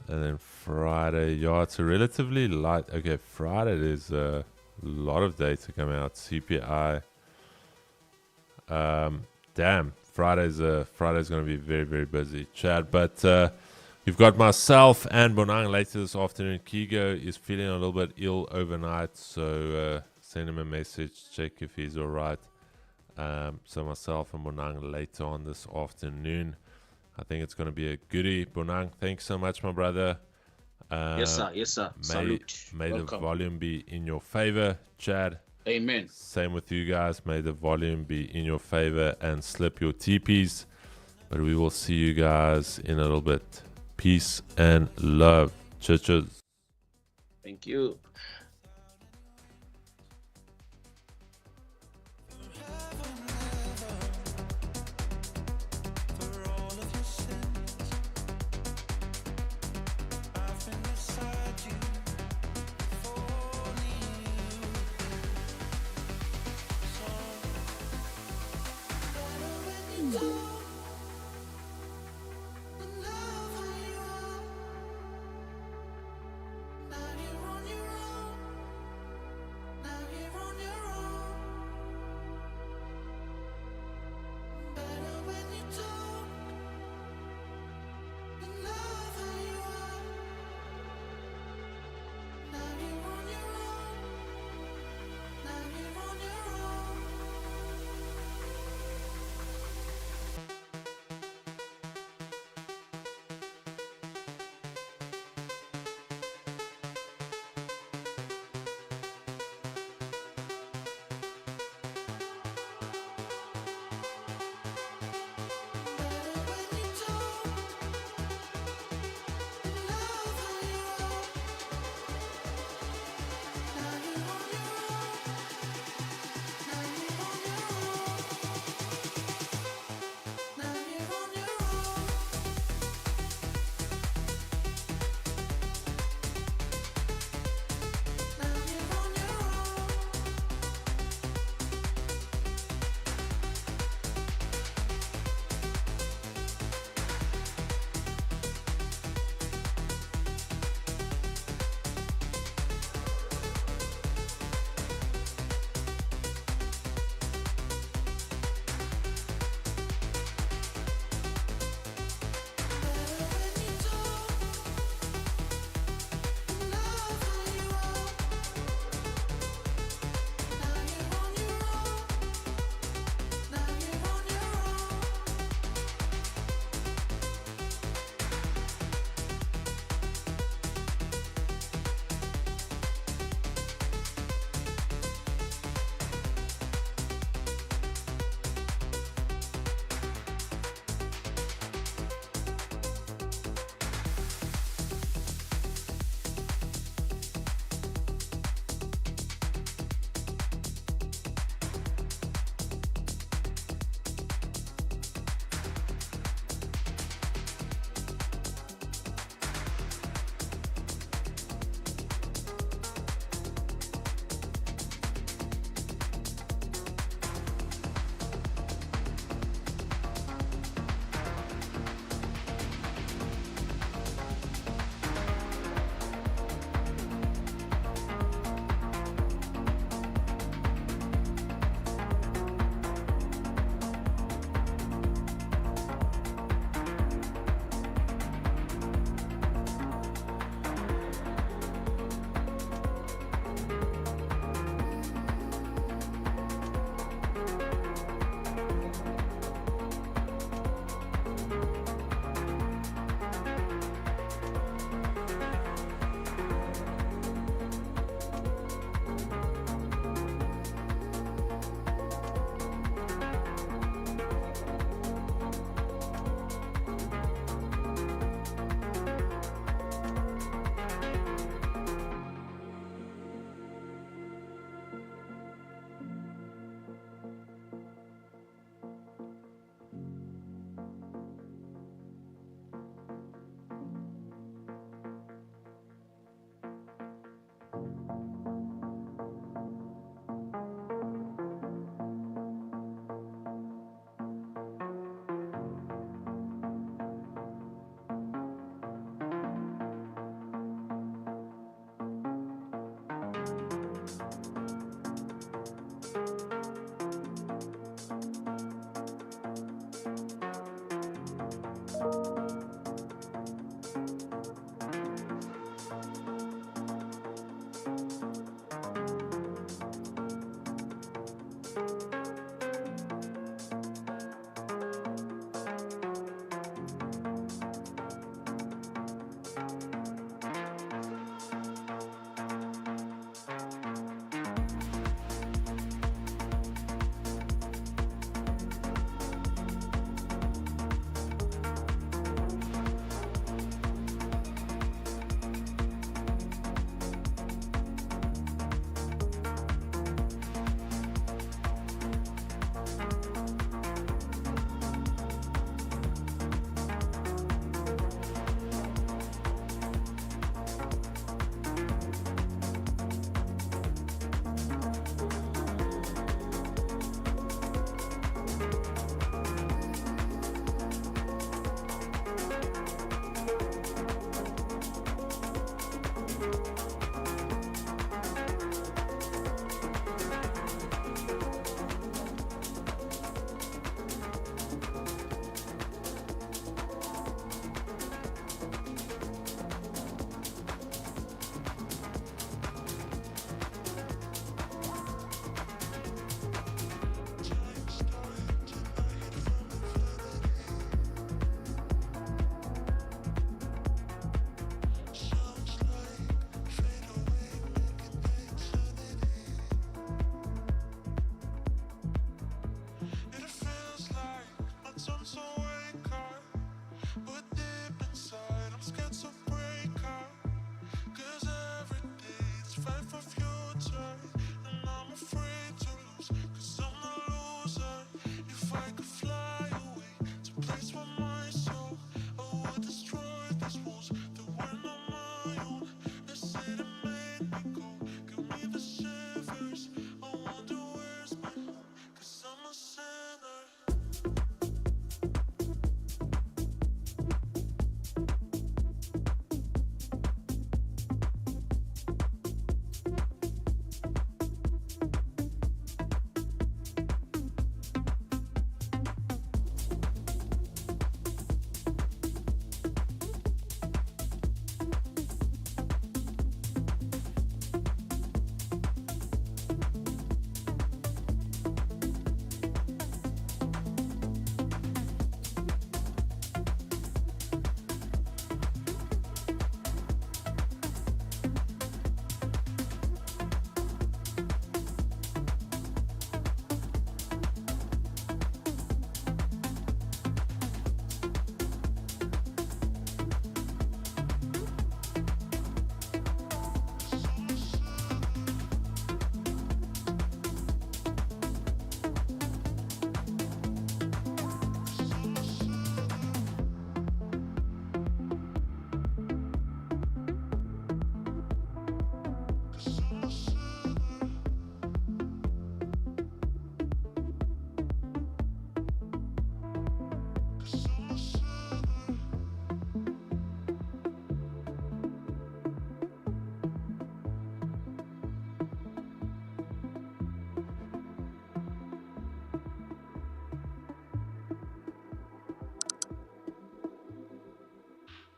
Speaker 1: and then Friday, yeah, it's a relatively light. Okay, Friday there's a lot of data coming out. CPI. Damn, Friday's going to be very, very busy, Chad. But you've got myself and Bonang later this afternoon. Kigo is feeling a little bit ill overnight, so send him a message, check if he's all right. So myself and Bonang later on this afternoon. I think it's going to be a goodie. Bonang, thanks so much, my brother.
Speaker 2: Yes, sir. Salute.
Speaker 1: May the volume be in your favor, Chad.
Speaker 2: Amen.
Speaker 1: Same with you guys. May the volume be in your favor and slip your TPs. But we will see you guys in a little bit. Peace and love. Cheers.
Speaker 2: Thank you.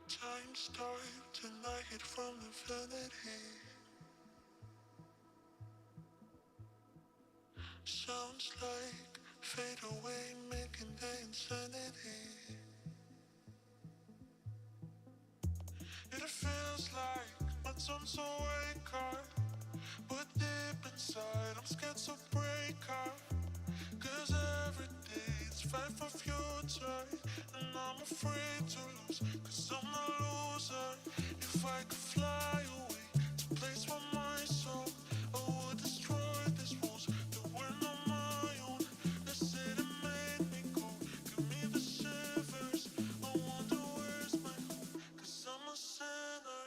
Speaker 4: Time stopped and I hid from infinity. Sounds like fade away, making the insanity. It feels like my tongue's awake, but deep inside I'm scared to break out. Cause every day it's fight for future, and I'm afraid to lose, cause I'm a loser. If I could fly away to a place where my soul, I would destroy these walls that were not my own. They said it made me go, give me the shivers. I wonder where's my home, cause I'm a sinner.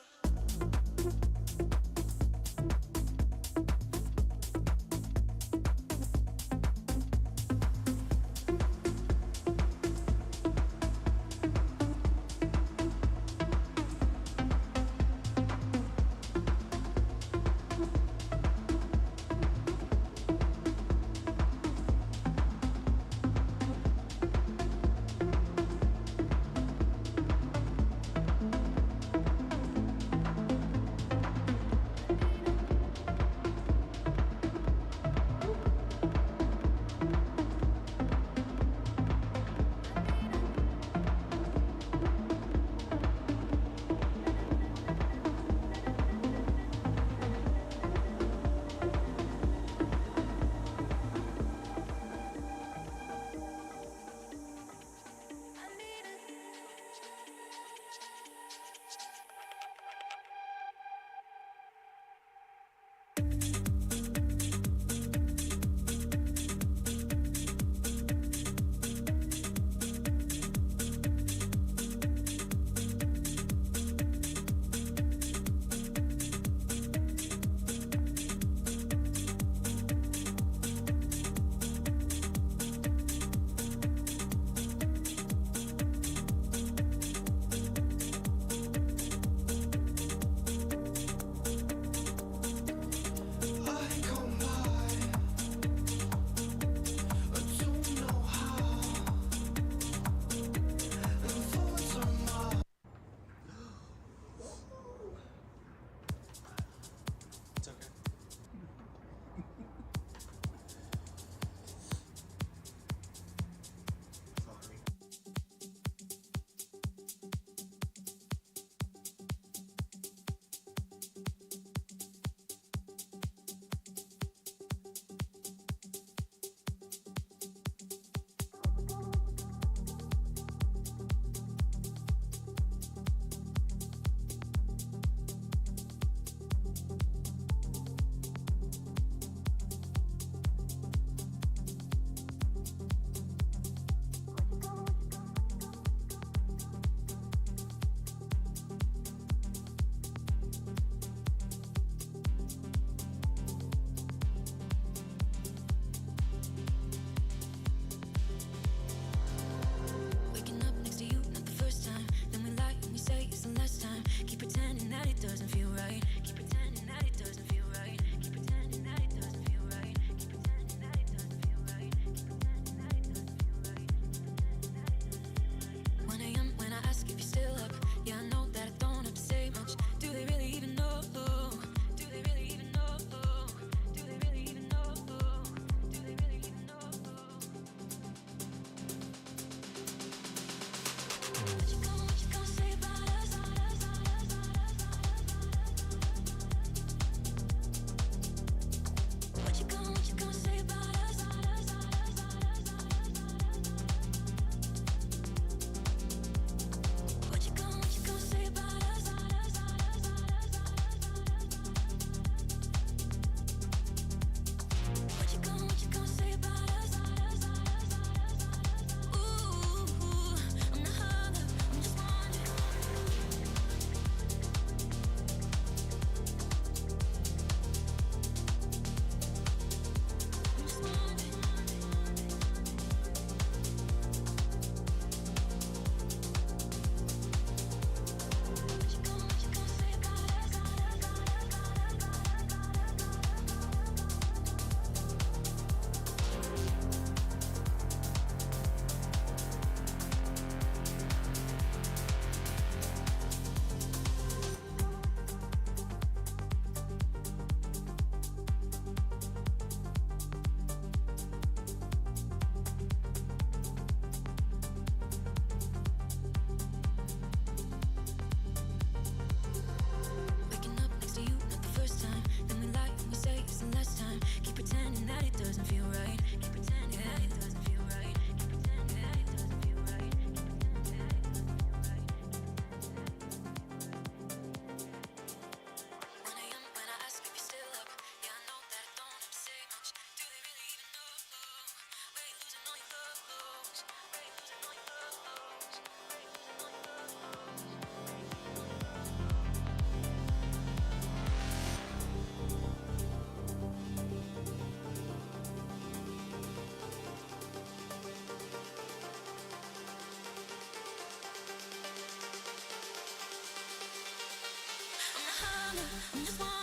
Speaker 5: Just wanna